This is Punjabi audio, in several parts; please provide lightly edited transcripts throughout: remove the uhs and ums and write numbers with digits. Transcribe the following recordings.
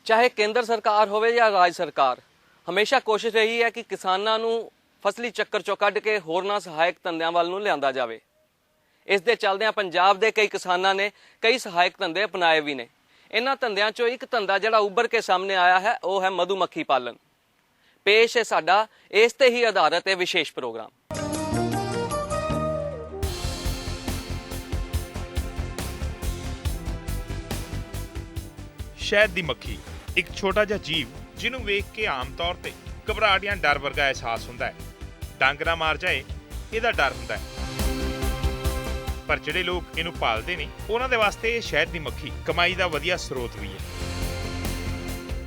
ਚਾਹੇ ਕੇਂਦਰ ਸਰਕਾਰ ਹੋਵੇ ਜਾਂ ਰਾਜ ਸਰਕਾਰ, ਹਮੇਸ਼ਾ ਕੋਸ਼ਿਸ਼ ਰਹੀ ਹੈ ਕਿ ਕਿਸਾਨਾਂ ਨੂੰ ਫਸਲੀ ਚੱਕਰ ਚੋਂ ਕੱਢ ਕੇ ਹੋਰਨਾਂ ਸਹਾਇਕ ਧੰਦਿਆਂ ਵੱਲ ਨੂੰ ਲਿਆਂਦਾ ਜਾਵੇ। ਇਸ ਦੇ ਚੱਲਦਿਆਂ ਪੰਜਾਬ ਦੇ ਕਈ ਕਿਸਾਨਾਂ ਨੇ ਕਈ ਸਹਾਇਕ ਧੰਦੇ ਅਪਣਾਏ ਵੀ ਨੇ। ਇਹਨਾਂ ਧੰਦਿਆਂ ਚੋਂ ਇੱਕ ਧੰਦਾ ਜਿਹੜਾ ਉੱਭਰ ਕੇ ਸਾਹਮਣੇ ਆਇਆ ਹੈ ਉਹ ਹੈ ਮਧੂਮੱਖੀ ਪਾਲਣ। ਪੇਸ਼ ਹੈ ਸਾਡਾ ਇਸ ਤੇ ਹੀ ਆਧਾਰਿਤ ਇਹ ਵਿਸ਼ੇਸ਼ ਪ੍ਰੋਗਰਾਮ। शहद दी मक्खी एक छोटा जिहा जीव जिन्हों वेख के आम तौर ते घबराहट या डर वर्गा एहसास हुंदा है। डंग ना मार जाए इहदा डर हुंदा है, पर जिहड़े लोग इहनूं पालदे ने उहनां दे वास्ते शहद दी मक्खी कमाई दा वधिया स्रोत भी है।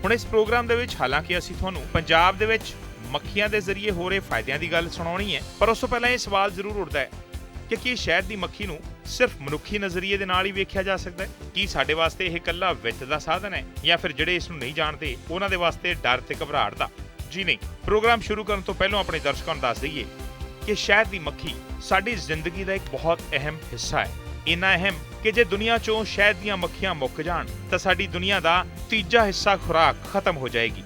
हुण इस प्रोग्राम दे विच हालांकि असीं तुहानूं पंजाब दे विच मक्खियां दे जरिए हो रहे फायदियां दी गल सुणाउणी है, पर उस तों पहिलां इह सवाल जरूर उठदा है कि ਕੀ ਸ਼ਹਿਦ ਦੀ ਮੱਖੀ ਨੂੰ ਸਿਰਫ ਮਨੁੱਖੀ ਨਜ਼ਰੀਏ ਦੇ ਨਾਲ ਹੀ ਵੇਖਿਆ ਜਾ ਸਕਦਾ ਹੈ? ਕੀ ਸਾਡੇ ਵਾਸਤੇ ਇਹ ਇਕੱਲਾ ਵਿੱਤ ਦਾ ਸਾਧਨ ਹੈ ਜਾਂ ਫਿਰ ਜਿਹੜੇ ਇਸ ਨੂੰ ਨਹੀਂ ਜਾਣਦੇ ਉਹਨਾਂ ਦੇ ਵਾਸਤੇ ਡਰ ਤੇ ਘਬਰਾਹਟ ਦਾ? ਜੀ ਨਹੀਂ। ਪ੍ਰੋਗਰਾਮ ਸ਼ੁਰੂ ਕਰਨ ਤੋਂ ਪਹਿਲਾਂ ਆਪਣੇ ਦਰਸ਼ਕਾਂ ਨੂੰ ਦੱਸ ਦਈਏ ਕਿ ਸ਼ਹਿਦ ਦੀ ਮੱਖੀ ਸਾਡੀ ਜ਼ਿੰਦਗੀ ਦਾ ਇੱਕ ਬਹੁਤ ਅਹਿਮ ਹਿੱਸਾ ਹੈ। ਇੰਨਾ ਅਹਿਮ ਕਿ ਜੇ ਦੁਨੀਆ 'ਚੋਂ ਸ਼ਹਿਦ ਦੀਆਂ ਮੱਖੀਆਂ ਮੁੱਕ ਜਾਣ ਤਾਂ ਸਾਡੀ ਦੁਨੀਆ ਦਾ ਤੀਜਾ ਹਿੱਸਾ ਖੁਰਾਕ ਖਤਮ ਹੋ ਜਾਏਗੀ।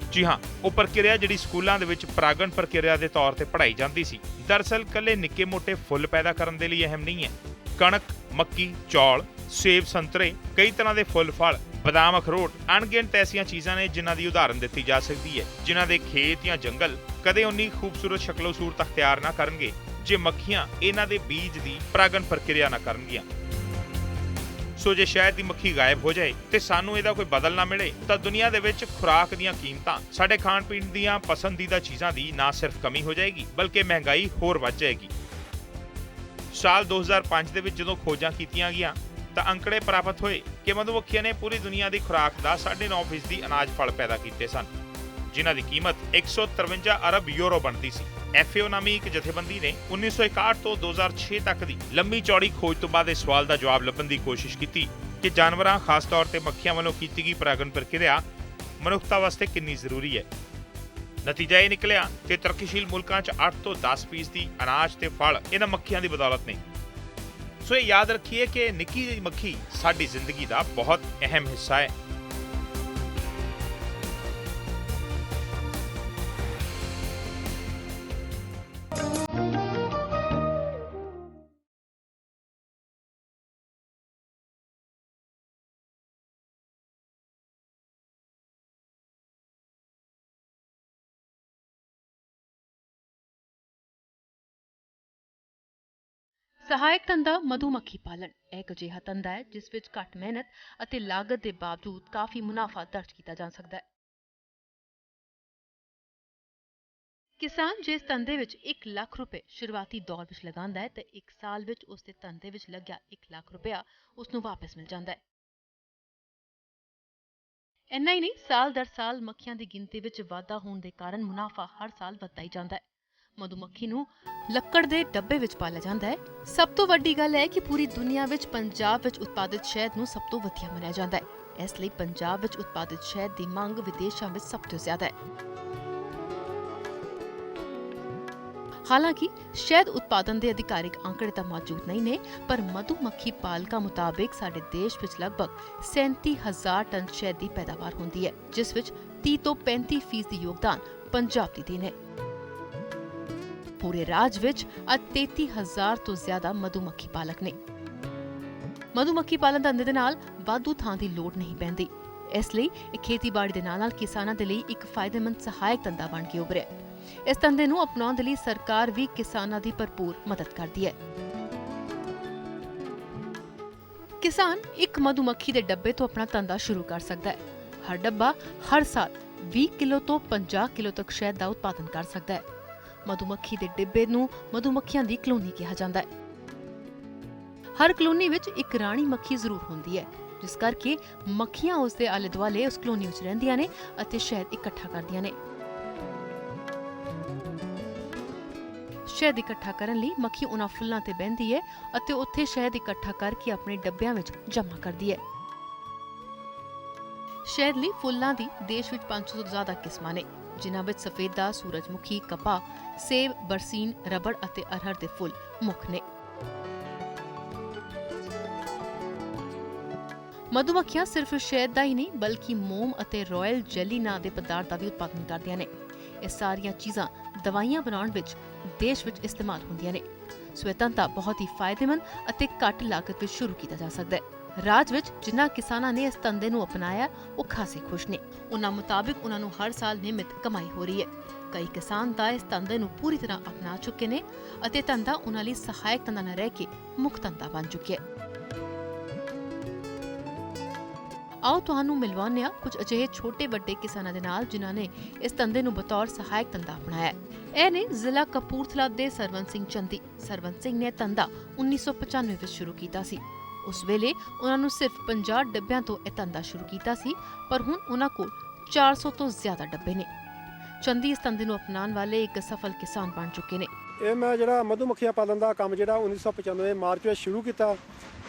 जी हाँ, वो प्रक्रिया जिहड़ी स्कूलों दे विच परागण प्रक्रिया के तौर पर पढ़ाई जाती सी, दरअसल कल्ले निक्के मोटे फुल पैदा करने के लिए अहम नहीं है। कणक, मक्की, चौल, सेब, संतरे, कई तरह के फुल फल, बादाम, अखरोट, अणगिणत ऐसिया चीज़ां ने जिन्हां दी उदाहरण दी जा सकती है, जिन्हां दे खेत या जंगल कदे उन्नी खूबसूरत शक्लो सूरत अख्तियार ना करनगे जे मक्खियां इन्हां दे बीज की परागण प्रक्रिया ना करनगियां। सो जे शहद दी मक्खी गायब हो जाए ते सानू इहदा कोई बदल ना मिले तां दुनिया दे विच खुराक दीयां कीमतां, साडे खाण पीण दीयां पसंदीदा चीज़ां दी ना सिर्फ कमी हो जाएगी बल्कि महंगाई होर वध जाएगी। साल 2005 दे विच जदों खोजां कीतीआं गईआं तां अंकड़े प्राप्त होए कि मधुमक्खियां ने पूरी दुनिया दी खुराक दा 9.5% अनाज फल पैदा कीते सन, जिन्हां दी कीमत 153 अरब यूरो बनती सी। FAO नामी एक जथेबंदी ने 1961 ਤੋਂ 2006 तक ਦੀ ਲੰਮੀ ਚੌੜੀ ਖੋਜ ਤੋਂ ਬਾਅਦ ਇਸ ਸਵਾਲ ਦਾ ਜਵਾਬ ਲੱਭਣ ਦੀ ਕੋਸ਼ਿਸ਼ ਕੀਤੀ ਕਿ ਜਾਨਵਰਾਂ ਖਾਸ ਤੌਰ ਤੇ ਮੱਖੀਆਂ ਵੱਲੋਂ ਕੀਤੀ ਗਈ ਪਰਾਗਣ ਪ੍ਰਕਿਰਿਆ ਮਨੁੱਖਤਾ ਵਾਸਤੇ ਕਿੰਨੀ ਜ਼ਰੂਰੀ ਹੈ। ਨਤੀਜਾ ਇਹ ਨਿਕਲਿਆ ਕਿ ਤਰੱਕੀਸ਼ੀਲ ਮੁਲਕਾਂ 'ਚ 8 ਤੋਂ 10% ਦੀ ਅਨਾਜ ਤੇ ਫਲ ਇਹਨਾਂ ਮੱਖੀਆਂ ਦੀ ਬਦੌਲਤ ਨੇ। ਸੋ ਇਹ ਯਾਦ ਰੱਖੀਏ ਕਿ ਨਿੱਕੀ ਜਿਹੀ ਮੱਖੀ ਸਾਡੀ ਜ਼ਿੰਦਗੀ ਦਾ ਬਹੁਤ ਅਹਿਮ ਹਿੱਸਾ ਹੈ। ਸਹਾਇਕ ਧੰਦਾ ਮਧੂਮੱਖੀ ਪਾਲਣ ਇੱਕ ਅਜਿਹਾ ਧੰਦਾ ਹੈ ਜਿਸ ਵਿੱਚ ਘੱਟ ਮਿਹਨਤ ਅਤੇ ਲਾਗਤ ਦੇ ਬਾਵਜੂਦ ਕਾਫੀ ਮੁਨਾਫਾ ਦਰਜ ਕੀਤਾ ਜਾ ਸਕਦਾ ਹੈ। ਕਿਸਾਨ ਜੇ ਇਸ ਧੰਦੇ ਵਿੱਚ 1 ਲੱਖ ਰੁਪਏ ਸ਼ੁਰੂਆਤੀ ਦੌਰ ਵਿੱਚ ਲਗਾਉਂਦਾ ਹੈ ਤਾਂ 1 ਸਾਲ ਵਿੱਚ ਉਸ ਦੇ ਧੰਦੇ ਵਿੱਚ ਲੱਗਿਆ 1 ਲੱਖ ਰੁਪਇਆ ਉਸ ਨੂੰ ਵਾਪਸ ਮਿਲ ਜਾਂਦਾ ਹੈ। ਇੰਨਾ ਹੀ ਨਹੀਂ, ਸਾਲ ਦਰ ਸਾਲ ਮੱਖੀਆਂ ਦੀ ਗਿਣਤੀ ਵਿੱਚ ਵਾਧਾ ਹੋਣ ਦੇ ਕਾਰਨ ਮੁਨਾਫਾ ਹਰ ਸਾਲ ਵੱਧਦਾ ਹੀ ਜਾਂਦਾ ਹੈ। ਮਧੂਮੱਖੀ ਨੂੰ ਲੱਕੜ ਦੇ ਡੱਬੇ ਵਿੱਚ ਪਾਲਿਆ ਜਾਂਦਾ ਹੈ। ਸਭ ਤੋਂ ਵੱਡੀ ਗੱਲ ਹੈ ਕਿ ਪੂਰੀ ਦੁਨੀਆ ਵਿੱਚ ਪੰਜਾਬ ਵਿੱਚ ਉਤਪਾਦਿਤ ਸ਼ਹਿਦ ਨੂੰ ਸਭ ਤੋਂ ਵਧੀਆ ਮੰਨਿਆ ਜਾਂਦਾ ਹੈ। ਇਸ ਲਈ ਪੰਜਾਬ ਵਿੱਚ ਉਤਪਾਦਿਤ ਸ਼ਹਿਦ ਦੀ ਮੰਗ ਵਿਦੇਸ਼ਾਂ ਵਿੱਚ ਸਭ ਤੋਂ ਜ਼ਿਆਦਾ ਹੈ। ਹਾਲਾਂਕਿ ਸ਼ਹਿਦ ਉਤਪਾਦਨ ਦੇ ਅਧਿਕਾਰਿਕ ਅੰਕੜੇ ਤਾਂ ਮੌਜੂਦ ਨਹੀਂ ਨੇ, ਪਰ ਮਧੂਮੱਖੀ ਪਾਲਕਾਂ ਮੁਤਾਬਿਕ ਸਾਡੇ ਦੇਸ਼ ਵਿੱਚ ਲਗਭਗ 37,000 ਟਨ ਸ਼ਹਿਦ ਦੀ ਪੈਦਾਵਾਰ ਹੁੰਦੀ ਹੈ, ਜਿਸ ਵਿੱਚ 30 ਤੋਂ 35% ਦੀ ਯੋਗਦਾਨ ਪੰਜਾਬ ਦੀ ਦੇਣ ਹੈ। ਪੂਰੇ ਰਾਜ ਵਿੱਚ ਅੱਜ 33,000 ਤੋਂ ਜ਼ਿਆਦਾ ਮਧੂਮੱਖੀ ਪਾਲਕ ਨੇ। ਮਧੂਮੱਖੀ ਪਾਲਣ ਧੰਦੇ ਦੇ ਨਾਲ ਵਾਧੂ ਥਾਂ ਦੀ ਲੋੜ ਨਹੀਂ ਪੈਂਦੀ, ਇਸ ਲਈ ਇਹ ਖੇਤੀਬਾੜੀ ਦੇ ਨਾਲ ਕਿਸਾਨਾਂ ਦੇ ਲਈ ਇੱਕ ਫਾਇਦੇਮੰਦ ਸਹਾਇਕ ਧੰਦਾ ਬਣ ਕੇ ਉੱਭਰਿਆ। ਇਸ ਧੰਦੇ ਨੂੰ ਅਪਣਾਉਣ ਦੇ ਲਈ ਸਰਕਾਰ ਵੀ ਕਿਸਾਨਾਂ ਦੀ ਭਰਪੂਰ ਮਦਦ ਕਰਦੀ ਹੈ। ਕਿਸਾਨ ਇੱਕ ਮਧੂਮੱਖੀ ਦੇ ਡੱਬੇ ਤੋਂ ਆਪਣਾ ਧੰਦਾ ਸ਼ੁਰੂ ਕਰ ਸਕਦਾ ਹੈ। ਹਰ ਡੱਬਾ ਹਰ ਸਾਲ 20 ਕਿਲੋ ਤੋਂ 50 ਕਿਲੋ ਤੱਕ ਸ਼ਹਿਦ ਦਾ ਉਤਪਾਦਨ ਕਰ ਸਕਦਾ ਹੈ। ਮਧੂਮੱਖੀ ਦੇ ਡਿੱਬੇ ਨੂੰ ਮਧੂਮੱਖੀਆਂ ਦੀ ਕਲੋਨੀ ਕਿਹਾ ਜਾਂਦਾ ਹੈ। ਹਰ ਕਲੋਨੀ ਵਿੱਚ ਇੱਕ ਰਾਣੀ ਮੱਖੀ ਜ਼ਰੂਰ ਹੁੰਦੀ ਹੈ, ਜਿਸ ਕਰਕੇ ਮੱਖੀਆਂ ਉਸ ਦੇ ਆਲੇ ਦੁਆਲੇ ਉਸ ਕਲੋਨੀ ਵਿੱਚ ਰਹਿੰਦੀਆਂ ਨੇ ਅਤੇ ਸ਼ਹਿਦ ਇਕੱਠਾ ਕਰਦੀਆਂ ਨੇ। ਸ਼ਹਿਦ ਇਕੱਠਾ ਕਰਨ ਲਈ ਮੱਖੀ ਉਹਨਾਂ ਫੁੱਲਾਂ ਤੇ ਬਹਿੰਦੀ ਹੈ ਅਤੇ ਉੱਥੇ ਸ਼ਹਿਦ ਇਕੱਠਾ ਕਰਕੇ ਆਪਣੇ ਡੱਬਿਆਂ ਵਿੱਚ ਜਮ੍ਹਾਂ ਕਰਦੀ ਹੈ। ਸ਼ਹਿਦ ਲਈ ਫੁੱਲਾਂ ਦੀ ਦੇਸ਼ ਵਿੱਚ 500 ਤੋਂ ਜ਼ਿਆਦਾ ਕਿਸਮਾਂ ਨੇ, ਜਿਨ੍ਹਾਂ ਵਿੱਚ ਸਫੇਦਾ, ਸੂਰਜਮੁਖੀ, ਕਪਾਹ, ਸੇਬ, ਬਰਸੀਨ, ਰਬੜ ਅਤੇ ਅਰਹਰ ਦੇ ਫੁੱਲ ਮੁੱਖ ਨੇ। ਮਧੂਮੱਖੀਆਂ ਸਿਰਫ ਸ਼ਹਿਦ ਦਾ ਹੀ ਨਹੀਂ ਬਲਕਿ ਮੋਮ ਅਤੇ ਰਾਇਲ ਜੈਲੀ ਨਾਂ ਦੇ ਪਦਾਰਥ ਦਾ ਵੀ ਉਤਪਾਦਨ ਕਰਦੀਆਂ ਨੇ। ਇਹ ਸਾਰੀਆਂ ਚੀਜ਼ਾਂ ਦਵਾਈਆਂ ਬਣਾਉਣ ਵਿੱਚ ਦੇਸ਼ ਵਿੱਚ ਇਸਤੇਮਾਲ ਹੁੰਦੀਆਂ ਨੇ। ਸੋ ਇਹ ਧੰਦਾ ਬਹੁਤ ਹੀ ਫਾਇਦੇਮੰਦ ਅਤੇ ਘੱਟ ਲਾਗਤ ਵਿੱਚ ਸ਼ੁਰੂ ਕੀਤਾ ਜਾ ਸਕਦਾ ਹੈ। ਰਾਜ ਵਿੱਚ ਜਿਨ੍ਹਾਂ ਕਿਸਾਨਾਂ ਨੇ ਇਸ ਧੰਦੇ ਨੂੰ ਅਪਣਾਇਆ ਉਹ ਖਾਸੇ ਖੁਸ਼ ਨੇ। ਉਹਨਾਂ ਮੁਤਾਬਿਕ ਉਹਨਾਂ ਨੂੰ ਹਰ ਸਾਲ ਨਿਯਮਿਤ ਕਮਾਈ ਹੋ ਰਹੀ ਹੈ। ਕਈ ਕਿਸਾਨ ਤਾਂ ਇਸ ਧੰਦੇ ਨੂੰ ਪੂਰੀ ਤਰ੍ਹਾਂ ਅਪਣਾ ਚੁੱਕੇ ਨੇ ਅਤੇ ਧੰਦਾ ਉਹਨਾਂ ਲਈ ਸਹਾਇਕ ਧੰਦਾ ਨਾ ਰਹਿ ਕੇ ਮੁੱਖ ਧੰਦਾ ਬਣ ਚੁੱਕਿਆ ਹੈ। ਆਓ ਤੁਹਾਨੂੰ ਮਿਲਵਾਉਂਦੇ ਹਾਂ ਕੁਝ ਅਜਿਹੇ ਛੋਟੇ ਵੱਡੇ ਕਿਸਾਨਾਂ ਦੇ ਨਾਲ ਜਿਨ੍ਹਾਂ ਨੇ ਇਸ ਧੰਦੇ ਨੂੰ ਬਤੌਰ ਸਹਾਇਕ ਧੰਦਾ ਅਪਣਾਇਆ। ਇਹ ਨੇ ਜ਼ਿਲ੍ਹਾ ਕਪੂਰਥਲਾ ਦੇ ਸਰਵੰਤ ਸਿੰਘ ਚੰਦੀ। ਸਰਵੰਤ ਸਿੰਘ ਨੇ ਧੰਦਾ 1995 ਵਿੱਚ ਸ਼ੁਰੂ ਕੀਤਾ ਸੀ। ਉਸ ਵੇਲੇ ਉਹਨਾਂ ਨੂੰ ਸਿਰਫ 50 ਡੱਬਿਆਂ ਤੋਂ ਇਹ ਧੰਦਾ ਸ਼ੁਰੂ ਕੀਤਾ ਸੀ, ਪਰ ਹੁਣ ਉਹਨਾਂ ਕੋਲ 400 ਤੋਂ ਜ਼ਿਆਦਾ ਡੱਬੇ ਨੇ। ਚੰਦੀ ਇਸ ਧੰਦੇ ਨੂੰ ਅਪਣਾਉਣ ਵਾਲੇ ਇੱਕ ਸਫਲ ਕਿਸਾਨ ਬਣ ਚੁੱਕੇ ਨੇ। ਇਹ ਮੈਂ ਜਿਹੜਾ ਮਧੂਮੱਖੀਆਂ ਪਾਲਣ ਦਾ ਕੰਮ ਜਿਹੜਾ 1995 ਮਾਰਚ ਵਿੱਚ ਸ਼ੁਰੂ ਕੀਤਾ,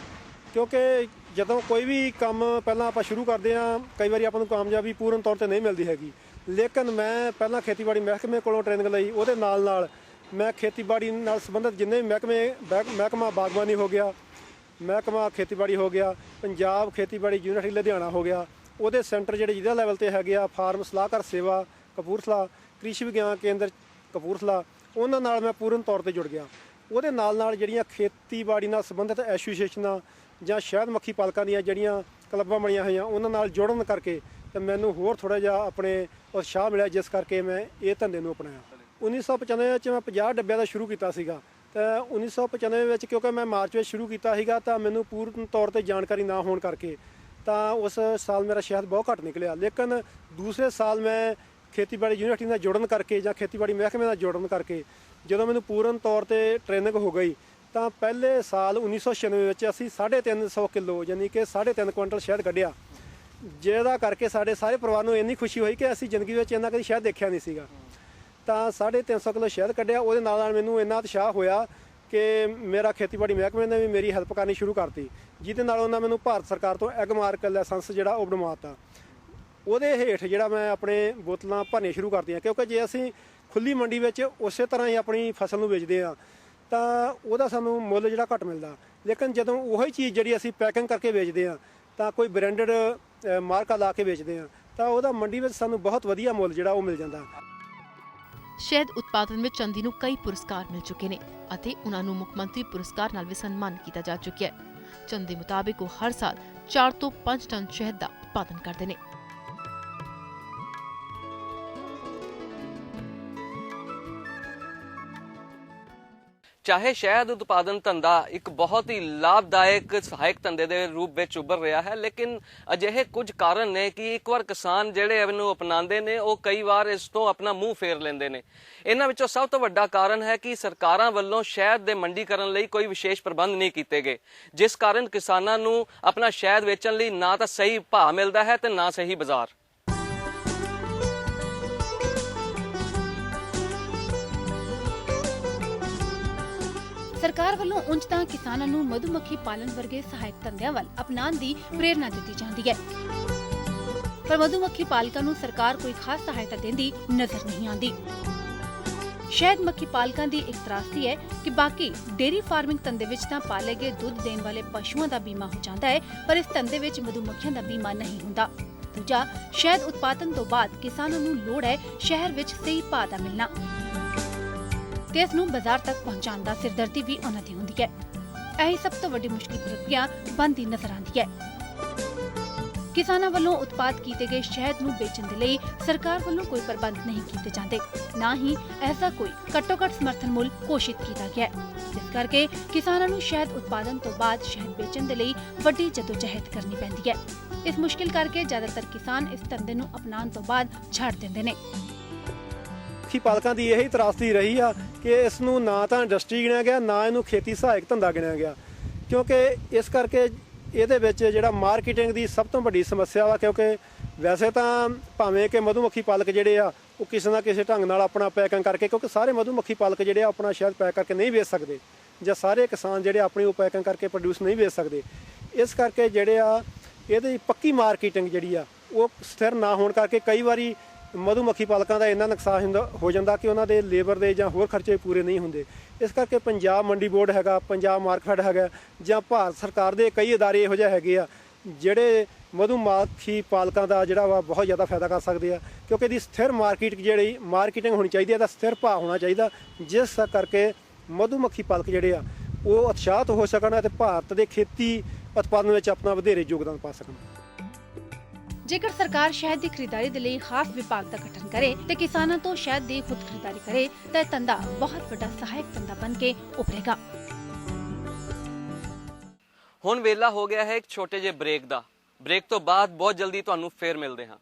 ਕਿਉਂਕਿ ਜਦੋਂ ਕੋਈ ਵੀ ਕੰਮ ਪਹਿਲਾਂ ਆਪਾਂ ਸ਼ੁਰੂ ਕਰਦੇ ਹਾਂ ਕਈ ਵਾਰੀ ਆਪਾਂ ਨੂੰ ਕਾਮਯਾਬੀ ਪੂਰਨ ਤੌਰ ਤੇ ਨਹੀਂ ਮਿਲਦੀ ਹੈਗੀ। ਲੇਕਿਨ ਮੈਂ ਪਹਿਲਾਂ ਖੇਤੀਬਾੜੀ ਮਹਿਕਮੇ ਕੋਲੋਂ ਟ੍ਰੇਨਿੰਗ ਲਈ, ਉਹਦੇ ਨਾਲ ਮੈਂ ਖੇਤੀਬਾੜੀ ਨਾਲ ਸੰਬੰਧਿਤ ਜਿੰਨੇ ਵੀ ਮਹਿਕਮਾ ਬਾਗਬਾਨੀ ਹੋ ਗਿਆ, ਮਹਿਕਮਾ ਖੇਤੀਬਾੜੀ ਹੋ ਗਿਆ, ਪੰਜਾਬ ਖੇਤੀਬਾੜੀ ਯੂਨੀਵਰਸਿਟੀ ਲੁਧਿਆਣਾ ਹੋ ਗਿਆ, ਉਹਦੇ ਸੈਂਟਰ ਜਿਹੜੇ ਜ਼ਿਲ੍ਹਾ ਲੈਵਲ ਤੇ ਹੈਗੇ ਆ, ਫਾਰਮ ਸਲਾਹਕਾਰ ਸੇਵਾ ਕਪੂਰਥਲਾ, ਕ੍ਰਿਸ਼ੀ ਵਿਗਿਆਨ ਕੇਂਦਰ ਕਪੂਰਥਲਾ, ਉਹਨਾਂ ਨਾਲ ਮੈਂ ਪੂਰਨ ਤੌਰ ਤੇ ਜੁੜ ਗਿਆ। ਉਹਦੇ ਨਾਲ ਜਿਹੜੀਆਂ ਖੇਤੀਬਾੜੀ ਨਾਲ ਸੰਬੰਧਿਤ ਐਸੋਸੀਏਸ਼ਨਾਂ ਜਾਂ ਸ਼ਹਿਦ ਮੱਖੀ ਪਾਲਕਾਂ ਦੀਆਂ ਜਿਹੜੀਆਂ ਕਲੱਬਾਂ ਬਣੀਆਂ ਹੋਈਆਂ ਉਹਨਾਂ ਨਾਲ ਜੁੜਨ ਕਰਕੇ ਤੇ ਮੈਨੂੰ ਹੋਰ ਥੋੜ੍ਹਾ ਜਿਹਾ ਆਪਣੇ ਉਤਸ਼ਾਹ ਮਿਲਿਆ, ਜਿਸ ਕਰਕੇ ਮੈਂ ਇਹ ਧੰਦੇ ਨੂੰ ਅਪਣਾਇਆ। 1995 ਵਿੱਚ ਮੈਂ 50 ਡੱਬਿਆਂ ਦਾ ਸ਼ੁਰੂ ਕੀਤਾ ਸੀਗਾ। ਤਾਂ 1995 ਵਿੱਚ ਕਿਉਂਕਿ ਮੈਂ ਮਾਰਚ ਵਿੱਚ ਸ਼ੁਰੂ ਕੀਤਾ ਸੀਗਾ ਤਾਂ ਮੈਨੂੰ ਪੂਰਨ ਤੌਰ ਤੇ ਜਾਣਕਾਰੀ ਨਾ ਹੋਣ ਕਰਕੇ ਤਾਂ ਉਸ ਸਾਲ ਮੇਰਾ ਸ਼ਹਿਦ ਬਹੁਤ ਘੱਟ ਨਿਕਲਿਆ। ਲੇਕਿਨ ਦੂਸਰੇ ਸਾਲ ਮੈਂ ਖੇਤੀਬਾੜੀ ਯੂਨੀਵਰਸਿਟੀ ਨਾਲ ਜੁੜਨ ਕਰਕੇ ਜਾਂ ਖੇਤੀਬਾੜੀ ਮਹਿਕਮੇ ਨਾਲ ਜੁੜਨ ਕਰਕੇ ਜਦੋਂ ਮੈਨੂੰ ਪੂਰਨ ਤੌਰ ਤੇ ਟ੍ਰੇਨਿੰਗ ਹੋ ਗਈ ਤਾਂ ਪਹਿਲੇ ਸਾਲ 1996 ਵਿੱਚ ਅਸੀਂ 350 ਕਿਲੋ ਯਾਨੀ ਕਿ 3.5 ਕੁਇੰਟਲ ਸ਼ਹਿਦ ਕੱਢਿਆ, ਜਿਹਦਾ ਕਰਕੇ ਸਾਡੇ ਸਾਰੇ ਪਰਿਵਾਰ ਨੂੰ ਇੰਨੀ ਖੁਸ਼ੀ ਹੋਈ ਕਿ ਅਸੀਂ ਜ਼ਿੰਦਗੀ ਵਿੱਚ ਇੰਨਾ ਕਦੀ ਸ਼ਹਿਦ ਦੇਖਿਆ ਨਹੀਂ ਸੀਗਾ। ਤਾਂ 350 ਕਿਲੋ ਸ਼ਹਿਦ ਕੱਢਿਆ। ਉਹਦੇ ਨਾਲ ਮੈਨੂੰ ਇੰਨਾ ਉਤਸ਼ਾਹ ਹੋਇਆ ਕਿ ਮੇਰਾ ਖੇਤੀਬਾੜੀ ਮਹਿਕਮੇ ਨੇ ਵੀ ਮੇਰੀ ਹੈਲਪ ਕਰਨੀ ਸ਼ੁਰੂ ਕਰਤੀ, ਜਿਹਦੇ ਨਾਲ ਉਹਨਾਂ ਮੈਨੂੰ ਭਾਰਤ ਸਰਕਾਰ ਤੋਂ ਐਗਮਾਰਕ ਲਾਇਸੈਂਸ ਜਿਹੜਾ ਉਹ ਬਣਵਾਤਾ। ਉਹਦੇ ਹੇਠ ਜਿਹੜਾ ਮੈਂ ਆਪਣੇ ਬੋਤਲਾਂ ਭਰਨੀਆਂ ਸ਼ੁਰੂ ਕਰਤੀਆਂ, ਕਿਉਂਕਿ ਜੇ ਅਸੀਂ ਖੁੱਲੀ ਮੰਡੀ ਵਿੱਚ ਉਸੇ ਤਰ੍ਹਾਂ ਹੀ ਆਪਣੀ ਫਸਲ ਨੂੰ ਵੇਚਦੇ ਹਾਂ ਤਾਂ ਉਹਦਾ ਸਾਨੂੰ ਮੁੱਲ ਜਿਹੜਾ ਘੱਟ ਮਿਲਦਾ। ਲੇਕਿਨ ਜਦੋਂ ਉਹੀ ਚੀਜ਼ ਜਿਹੜੀ ਅਸੀਂ ਪੈਕਿੰਗ ਕਰਕੇ ਵੇਚਦੇ ਹਾਂ ਤਾਂ ਕੋਈ ਬ੍ਰਾਂਡਡ ਮਾਰਕਾ ਲਾ ਕੇ ਵੇਚਦੇ ਹਾਂ ਤਾਂ ਉਹਦਾ ਮੰਡੀ ਵਿੱਚ ਸਾਨੂੰ ਬਹੁਤ ਵਧੀਆ ਮੁੱਲ ਜਿਹੜਾ ਉਹ ਮਿਲ ਜਾਂਦਾ। ਸ਼ਹਿਦ ਉਤਪਾਦਨ ਵਿੱਚ ਚੰਦੀ ਨੂੰ ਕਈ ਪੁਰਸਕਾਰ ਮਿਲ ਚੁੱਕੇ ਨੇ ਅਤੇ ਉਹਨਾਂ ਨੂੰ ਮੁੱਖ ਮੰਤਰੀ ਪੁਰਸਕਾਰ ਨਾਲ ਵੀ ਸਨਮਾਨ ਕੀਤਾ ਜਾ ਚੁੱਕਿਆ ਹੈ। ਚੰਦੀ ਮੁਤਾਬਿਕ ਉਹ ਹਰ ਸਾਲ 4 ਤੋਂ 5 ਟਨ ਸ਼ਹਿਦ ਦਾ ਉਤਪਾਦਨ ਕਰਦੇ ਨੇ। ਚਾਹੇ ਸ਼ਹਿਦ ਉਤਪਾਦਨ ਧੰਦਾ ਇੱਕ ਬਹੁਤ ਹੀ ਲਾਭਦਾਇਕ ਸਹਾਇਕ ਧੰਦੇ ਦੇ ਰੂਪ ਵਿੱਚ ਉੱਭਰ ਰਿਹਾ ਹੈ, ਲੇਕਿਨ ਅਜਿਹੇ ਕੁਝ ਕਾਰਨ ਨੇ ਕਿ ਇੱਕ ਵਾਰ ਕਿਸਾਨ ਜਿਹੜੇ ਇਹਨੂੰ ਅਪਣਾਉਂਦੇ ਨੇ ਉਹ ਕਈ ਵਾਰ ਇਸ ਤੋਂ ਆਪਣਾ ਮੂੰਹ ਫੇਰ ਲੈਂਦੇ ਨੇ। ਇਹਨਾਂ ਵਿੱਚੋਂ ਸਭ ਤੋਂ ਵੱਡਾ ਕਾਰਨ ਹੈ ਕਿ ਸਰਕਾਰਾਂ ਵੱਲੋਂ ਸ਼ਹਿਦ ਦੇ ਮੰਡੀਕਰਨ ਲਈ ਕੋਈ ਵਿਸ਼ੇਸ਼ ਪ੍ਰਬੰਧ ਨਹੀਂ ਕੀਤੇ ਗਏ, ਜਿਸ ਕਾਰਨ ਕਿਸਾਨਾਂ ਨੂੰ ਆਪਣਾ ਸ਼ਹਿਦ ਵੇਚਣ ਲਈ ਨਾ ਤਾਂ ਸਹੀ ਭਾਅ ਮਿਲਦਾ ਹੈ ਤੇ ਨਾ ਸਹੀ ਬਾਜ਼ਾਰ। ਸਰਕਾਰ ਵੱਲੋਂ ਉਂਝ ਤਾਂ ਕਿਸਾਨਾਂ ਨੂੰ ਮਧੂਮੱਖੀ ਪਾਲਣ ਵਰਗੇ ਸਹਾਇਕ ਧੰਦਿਆਂ ਵੱਲ ਅਪਣਾਉਣ ਦੀ ਪ੍ਰੇਰਨਾ ਦਿੱਤੀ ਜਾਂਦੀ ਹੈ, ਪਰ ਮਧੂਮੱਖੀ ਪਾਲਕਾਂ ਨੂੰ ਸਰਕਾਰ ਕੋਈ ਖਾਸ ਸਹਾਇਤਾ ਦਿੰਦੀ ਨਜ਼ਰ ਨਹੀਂ ਆਉਂਦੀ। ਸ਼ਹਿਦ ਮੱਖੀ ਪਾਲਕਾਂ ਦੀ ਇੱਕ ਤਰਾਸਦੀ ਹੈ ਕਿ ਬਾਕੀ ਡੇਅਰੀ ਫਾਰਮਿੰਗ ਧੰਦੇ ਵਿੱਚ ਤਾਂ ਪਾਲੇ ਗਏ ਦੁੱਧ ਦੇਣ ਵਾਲੇ ਪਸ਼ੂਆਂ ਦਾ ਬੀਮਾ ਹੋ ਜਾਂਦਾ ਹੈ, ਪਰ ਇਸ ਧੰਦੇ ਵਿੱਚ ਮਧੂਮੱਖੀਆਂ ਦਾ ਬੀਮਾ ਨਹੀਂ ਹੁੰਦਾ। ਦੂਜਾ, ਸ਼ਹਿਦ ਉਤਪਾਦਨ ਤੋਂ ਬਾਅਦ ਕਿਸਾਨਾਂ ਨੂੰ ਲੋੜ ਹੈ ਸ਼ਹਿਰ ਵਿੱਚ ਸਹੀ ਭਾਅ ਦਾ ਮਿਲਣਾ ਤੇ ਇਸ ਨੂੰ ਬਾਜ਼ਾਰ ਤੱਕ ਪਹੁੰਚਾਉਣ ਦਾ ਸਿਰਦਰਦੀ ਵੀ ਉਹਨਾਂ ਦੀ ਹੁੰਦੀ ਹੈ। ਇਹ ਸਭ ਤੋਂ ਵੱਡੀ ਮੁਸ਼ਕਿਲ ਪ੍ਰਕਿਰਿਆ ਬਣਦੀ ਨਜ਼ਰ ਆਉਂਦੀ ਹੈ। ਕਿਸਾਨਾਂ ਵੱਲੋਂ ਉਤਪਾਦ ਕੀਤੇ ਗਏ ਸ਼ਹਿਦ ਨੂੰ ਵੇਚਣ ਦੇ ਲਈ ਸਰਕਾਰ ਵੱਲੋਂ ਕੋਈ ਪ੍ਰਬੰਧ ਨਹੀਂ ਕੀਤੇ ਜਾਂਦੇ, ਨਾ ਹੀ ਐਸਾ ਕੋਈ ਘੱਟੋ-ਘੱਟ ਸਮਰਥਨ ਮੁੱਲ ਘੋਸ਼ਿਤ ਕੀਤਾ ਗਿਆ ਹੈ, ਜਿਸ ਕਰਕੇ ਕਿਸਾਨਾਂ ਨੂੰ ਸ਼ਹਿਦ ਉਤਪਾਦਨ ਤੋਂ ਬਾਅਦ ਸ਼ਹਿਦ ਵੇਚਣ ਦੇ ਲਈ ਵੱਡੀ ਜਦੋਜਹਿਦ ਕਰਨੀ ਪੈਂਦੀ ਹੈ। ਇਸ ਮੁਸ਼ਕਿਲ ਕਰਕੇ ਜ਼ਿਆਦਾਤਰ ਕਿਸਾਨ ਇਸ ਧੰਦੇ ਨੂੰ ਅਪਣਾਉਣ ਤੋਂ ਬਾਅਦ ਛੱਡ ਦਿੰਦੇ ਨੇ। ਮੱਖੀ ਪਾਲਕਾਂ ਦੀ ਇਹੀ ਤਰਾਸਦੀ ਰਹੀ ਆ ਕਿ ਇਸ ਨੂੰ ਨਾ ਤਾਂ ਇੰਡਸਟਰੀ ਗਿਣਿਆ ਗਿਆ, ਨਾ ਇਹਨੂੰ ਖੇਤੀ ਸਹਾਇਕ ਧੰਦਾ ਗਿਣਿਆ ਗਿਆ, ਕਿਉਂਕਿ ਇਸ ਕਰਕੇ ਇਹਦੇ ਵਿੱਚ ਜਿਹੜਾ ਮਾਰਕੀਟਿੰਗ ਦੀ ਸਭ ਤੋਂ ਵੱਡੀ ਸਮੱਸਿਆ ਵਾ। ਕਿਉਂਕਿ ਵੈਸੇ ਤਾਂ ਭਾਵੇਂ ਕਿ ਮਧੂਮੱਖੀ ਪਾਲਕ ਜਿਹੜੇ ਆ ਉਹ ਕਿਸੇ ਨਾ ਕਿਸੇ ਢੰਗ ਨਾਲ ਆਪਣਾ ਪੈਕਿੰਗ ਕਰਕੇ, ਕਿਉਂਕਿ ਸਾਰੇ ਮਧੂਮੱਖੀ ਪਾਲਕ ਜਿਹੜੇ ਆ ਆਪਣਾ ਸ਼ਹਿਦ ਪੈਕ ਕਰਕੇ ਨਹੀਂ ਵੇਚ ਸਕਦੇ, ਜਾਂ ਸਾਰੇ ਕਿਸਾਨ ਜਿਹੜੇ ਆਪਣੀ ਉਹ ਪੈਕਿੰਗ ਕਰਕੇ ਪ੍ਰੋਡਿਊਸ ਨਹੀਂ ਵੇਚ ਸਕਦੇ। ਇਸ ਕਰਕੇ ਜਿਹੜੇ ਆ ਇਹਦੀ ਪੱਕੀ ਮਾਰਕੀਟਿੰਗ ਜਿਹੜੀ ਆ ਉਹ ਸਥਿਰ ਨਾ ਹੋਣ ਕਰਕੇ ਕਈ ਵਾਰੀ ਮਧੂਮੱਖੀ ਪਾਲਕਾਂ ਦਾ ਇੰਨਾ ਨੁਕਸਾਨ ਹੋ ਜਾਂਦਾ ਕਿ ਉਹਨਾਂ ਦੇ ਲੇਬਰ ਦੇ ਜਾਂ ਹੋਰ ਖਰਚੇ ਪੂਰੇ ਨਹੀਂ ਹੁੰਦੇ। ਇਸ ਕਰਕੇ ਪੰਜਾਬ ਮੰਡੀ ਬੋਰਡ ਹੈਗਾ, ਪੰਜਾਬ ਮਾਰਕਫੈਡ ਹੈਗਾ, ਜਾਂ ਭਾਰਤ ਸਰਕਾਰ ਦੇ ਕਈ ਅਦਾਰੇ ਇਹੋ ਜਿਹੇ ਹੈਗੇ ਆ ਜਿਹੜੇ ਮਧੂਮੱਖੀ ਪਾਲਕਾਂ ਦਾ ਜਿਹੜਾ ਵਾ ਬਹੁਤ ਜ਼ਿਆਦਾ ਫਾਇਦਾ ਕਰ ਸਕਦੇ ਆ, ਕਿਉਂਕਿ ਇਹਦੀ ਸਥਿਰ ਜਿਹੜੀ ਮਾਰਕੀਟਿੰਗ ਹੋਣੀ ਚਾਹੀਦੀ ਹੈ, ਇਹਦਾ ਸਥਿਰ ਭਾਅ ਹੋਣਾ ਚਾਹੀਦਾ, ਜਿਸ ਕਰਕੇ ਮਧੂਮੱਖੀ ਪਾਲਕ ਜਿਹੜੇ ਆ ਉਹ ਉਤਸ਼ਾਹਿਤ ਹੋ ਸਕਣ ਅਤੇ ਭਾਰਤ ਦੇ ਖੇਤੀ ਉਤਪਾਦਨ ਵਿੱਚ ਆਪਣਾ ਵਧੇਰੇ ਯੋਗਦਾਨ ਪਾ ਸਕਣ। ਜੇਕਰ ਸਰਕਾਰ ਸ਼ਹਿਦ ਦੀ ਖਰੀਦਦਾਰੀ ਦੇ ਲਈ ਖਾਸ ਵਿਭਾਗ ਦਾ ਗਠਨ ਕਰੇ ਤੇ ਕਿਸਾਨਾਂ ਤੋਂ ਸ਼ਹਿਦ ਦੀ ਖੁਦ ਖਰੀਦਦਾਰੀ ਕਰੇ ਤਾਂ ਇਹ ਧੰਦਾ ਬਹੁਤ ਵੱਡਾ ਸਹਾਇਕ ਧੰਦਾ ਬਣ ਕੇ ਉੱਭਰੇਗਾ। ਹੁਣ ਵੇਲਾ ਹੋ ਗਿਆ ਹੈ ਇੱਕ ਛੋਟੇ ਜਿਹੇ ਬ੍ਰੇਕ ਦਾ। ਬ੍ਰੇਕ ਤੋਂ ਬਾਅਦ ਬਹੁਤ ਜਲਦੀ ਤੁਹਾਨੂੰ ਫੇਰ ਮਿਲਦੇ ਹਾਂ।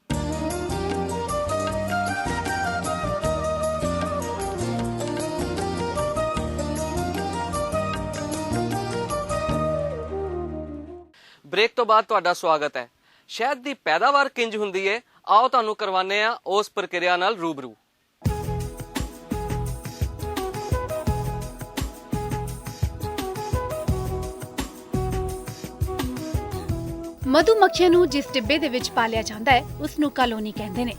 ਬ੍ਰੇਕ ਤੋਂ ਬਾਅਦ ਤੁਹਾਡਾ ਸਵਾਗਤ ਹੈ। ਸ਼ਹਿਦ ਦੀ ਪੈਦਾਵਾਰ ਕਿੰਜ ਹੁੰਦੀ ਹੈ, ਆਓ ਤੁਹਾਨੂੰ ਕਰਵਾਉਂਦੇ ਹਾਂ ਉਸ ਪ੍ਰਕਿਰਿਆ ਨਾਲ ਰੂਬਰੂ। ਮਧੂਮੱਖੀਆਂ ਨੂੰ ਜਿਸ ਟਿੱਬੇ ਦੇ ਵਿੱਚ ਪਾਲਿਆ ਜਾਂਦਾ ਹੈ ਉਸ ਨੂੰ ਕਾਲੋਨੀ ਕਹਿੰਦੇ ਨੇ।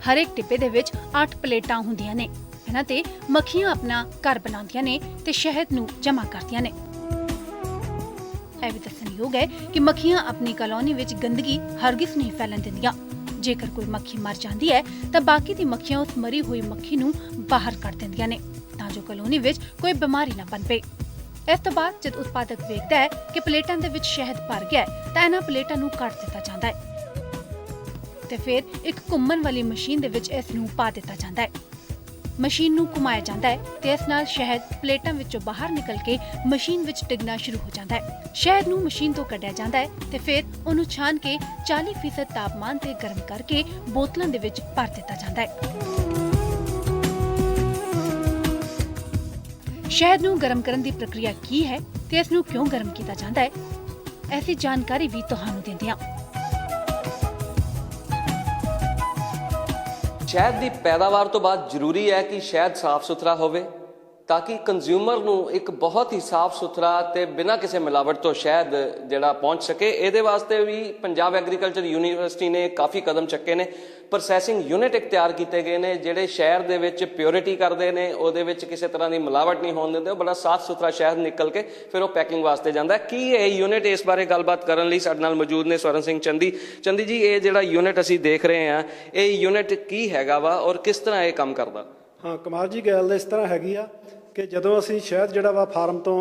ਹਰ ਇੱਕ ਟਿੱਬੇ ਦੇ ਵਿੱਚ 8 ਪਲੇਟਾਂ ਹੁੰਦੀਆਂ ਨੇ। ਇਹਨਾਂ ਤੇ ਮੱਖੀਆਂ ਆਪਣਾ ਘਰ ਬਣਾਉਂਦੀਆਂ ਨੇ ਤੇ ਸ਼ਹਿਦ ਨੂੰ ਜਮ੍ਹਾਂ ਕਰਦੀਆਂ ਨੇ। ਇਹ ਵੀ ਦੱਸਣਯੋਗ ਹੈ ਕਿ ਮੱਖੀਆਂ ਆਪਣੀ ਕਾਲੋਨੀ ਵਿੱਚ ਗੰਦਗੀ ਹਰਗਿਜ਼ ਨਹੀਂ ਫੈਲਣ ਦਿੰਦੀਆਂ। ਜੇਕਰ ਕੋਈ ਮੱਖੀ ਮਰ ਜਾਂਦੀ ਹੈ ਤਾਂ ਬਾਕੀ ਦੀ ਮੱਖੀਆਂ ਉਸ ਮਰੀ ਹੋਈ ਮੱਖੀ ਨੂੰ ਬਾਹਰ ਕੱਢ ਦਿੰਦੀਆਂ ਨੇ ਤਾਂ ਜੋ ਕਾਲੋਨੀ ਵਿੱਚ ਕੋਈ ਬਿਮਾਰੀ ਨਾ ਬਣ ਪਏ। ਇਸ ਤੋਂ ਬਾਅਦ ਜਦ ਉਤਪਾਦਕ ਵੇਖਦਾ ਹੈ ਕਿ ਪਲੇਟਾਂ ਦੇ ਵਿੱਚ ਸ਼ਹਿਦ ਭਰ ਗਿਆ ਹੈ ਤਾਂ ਇਹਨਾਂ ਪਲੇਟਾਂ ਨੂੰ ਕੱਢ ਦਿੱਤਾ ਜਾਂਦਾ ਹੈ ਤੇ ਫਿਰ ਇੱਕ ਘੁੰਮਣ ਵਾਲੀ ਮਸ਼ੀਨ ਦੇ ਵਿੱਚ ਇਸ ਨੂੰ ਪਾ ਦਿੱਤਾ ਜਾਂਦਾ ਹੈ। ਮਸ਼ੀਨ ਨੂੰ ਘੁਮਾਇਆ ਜਾਂਦਾ ਹੈ ਤੇ ਇਸ ਨਾਲ ਸ਼ਹਿਦ ਪਲੇਟਾਂ ਵਿੱਚੋਂ ਬਾਹਰ ਨਿਕਲ ਕੇ ਮਸ਼ੀਨ ਵਿੱਚ ਡਿੱਗਣਾ ਸ਼ੁਰੂ ਹੋ ਜਾਂਦਾ ਹੈ। ਸ਼ਹਿਦ ਨੂੰ ਮਸ਼ੀਨ ਤੋਂ ਕੱਢਿਆ ਜਾਂਦਾ ਹੈ ਤੇ ਫਿਰ ਉਹਨੂੰ ਛਾਣ ਕੇ 40% ਤਾਪਮਾਨ ਤੇ ਗਰਮ ਕਰਕੇ ਬੋਤਲਾਂ ਦੇ ਵਿੱਚ ਭਰ ਦਿੱਤਾ ਜਾਂਦਾ ਹੈ। ਸ਼ਹਿਦ ਨੂੰ ਗਰਮ ਕਰਨ ਦੀ ਪ੍ਰਕਿਰਿਆ ਕੀ ਹੈ ਤੇ ਇਸ ਨੂੰ ਕਿਉਂ ਗਰਮ ਕੀਤਾ ਜਾਂਦਾ ਹੈ, ਐਸੀ ਜਾਣਕਾਰੀ ਵੀ ਤੁਹਾਨੂੰ ਦਿੰਦੇ ਹਾਂ। ਸ਼ਹਿਦ ਦੀ ਪੈਦਾਵਾਰ ਤੋਂ ਬਾਅਦ ਜ਼ਰੂਰੀ ਹੈ ਕਿ ਸ਼ਹਿਦ ਸਾਫ਼ ਸੁਥਰਾ ਹੋਵੇ ਤਾਂ ਕਿ ਕੰਜ਼ਿਊਮਰ ਨੂੰ ਇੱਕ ਬਹੁਤ ਹੀ ਸਾਫ਼ ਸੁਥਰਾ ਤੇ ਬਿਨਾਂ ਕਿਸੇ ਮਿਲਾਵਟ ਤੋਂ ਸ਼ਹਿਦ ਜਿਹੜਾ ਪਹੁੰਚ ਸਕੇ। ਇਹਦੇ ਵਾਸਤੇ ਵੀ ਪੰਜਾਬ ਐਗਰੀਕਲਚਰ ਯੂਨੀਵਰਸਿਟੀ ਨੇ ਕਾਫੀ ਕਦਮ ਚੱਕੇ ਨੇ। ਪ੍ਰੋਸੈਸਿੰਗ ਯੂਨਿਟ ਇੱਕ ਤਿਆਰ ਕੀਤੇ ਗਏ ਨੇ ਜਿਹੜੇ ਸ਼ਹਿਦ ਦੇ ਵਿੱਚ ਪਿਓਰਿਟੀ ਕਰਦੇ ਨੇ, ਉਹਦੇ ਵਿੱਚ ਕਿਸੇ ਤਰ੍ਹਾਂ ਦੀ ਮਿਲਾਵਟ ਨਹੀਂ ਹੋਣ ਦਿੰਦੇ। ਉਹ ਬੜਾ ਸਾਫ਼ ਸੁਥਰਾ ਸ਼ਹਿਦ ਨਿਕਲ ਕੇ ਫਿਰ ਉਹ ਪੈਕਿੰਗ ਵਾਸਤੇ ਜਾਂਦਾ ਹੈ। ਕੀ ਇਹ ਯੂਨਿਟ, ਇਸ ਬਾਰੇ ਗੱਲਬਾਤ ਕਰਨ ਲਈ ਸਾਡੇ ਨਾਲ ਮੌਜੂਦ ਨੇ ਸਵਰਨ ਸਿੰਘ ਚੰਦੀ। ਚੰਦੀ ਜੀ, ਇਹ ਜਿਹੜਾ ਯੂਨਿਟ ਅਸੀਂ ਦੇਖ ਰਹੇ ਹਾਂ, ਇਹ ਯੂਨਿਟ ਕੀ ਹੈਗਾ ਵਾ ਔਰ ਕਿਸ ਤਰ੍ਹਾਂ ਇਹ ਕੰਮ ਕਰਦਾ? ਹਾਂ ਕਮਾਲ ਜੀ, ਗੱਲ ਇਸ ਤਰ੍ਹਾਂ ਹੈਗੀ ਆ ਕਿ ਜਦੋਂ ਅਸੀਂ ਸ਼ਹਿਦ ਜਿਹੜਾ ਵਾ ਫਾਰਮ ਤੋਂ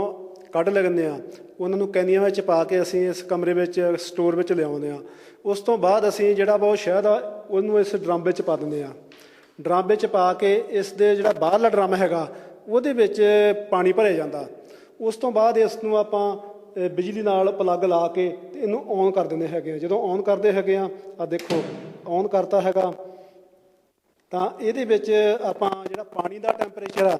ਕੱਢ ਲੈਂਦੇ ਆ, ਉਹਨਾਂ ਨੂੰ ਕੈਨੀਆਂ ਵਿੱਚ ਪਾ ਕੇ ਅਸੀਂ ਇਸ ਕਮਰੇ ਵਿੱਚ ਸਟੋਰ ਵਿੱਚ ਲਿਆਉਂਦੇ ਆ। ਉਸ ਤੋਂ ਬਾਅਦ ਅਸੀਂ ਜਿਹੜਾ ਵਾ ਉਹ ਸ਼ਹਿਦ ਆ ਉਹਨੂੰ ਇਸ ਡਰਮ ਵਿੱਚ ਪਾ ਦਿੰਦੇ ਆ। ਡਰਮ ਵਿੱਚ ਪਾ ਕੇ ਇਸ ਦੇ ਜਿਹੜਾ ਬਾਹਰਲਾ ਡਰਮ ਹੈਗਾ ਉਹਦੇ ਵਿੱਚ ਪਾਣੀ ਭਰਿਆ ਜਾਂਦਾ। ਉਸ ਤੋਂ ਬਾਅਦ ਇਸ ਨੂੰ ਆਪਾਂ ਬਿਜਲੀ ਨਾਲ ਪਲੱਗ ਲਾ ਕੇ ਤੇ ਇਹਨੂੰ ਔਨ ਕਰ ਦਿੰਦੇ ਹੈਗੇ ਆ। ਜਦੋਂ ਔਨ ਕਰਦੇ ਹੈਗੇ ਆ ਦੇਖੋ ਔਨ ਕਰਤਾ ਹੈਗਾ ਤਾਂ ਇਹਦੇ ਵਿੱਚ ਆਪਾਂ ਜਿਹੜਾ ਪਾਣੀ ਦਾ ਟੈਂਪਰੇਚਰ ਆ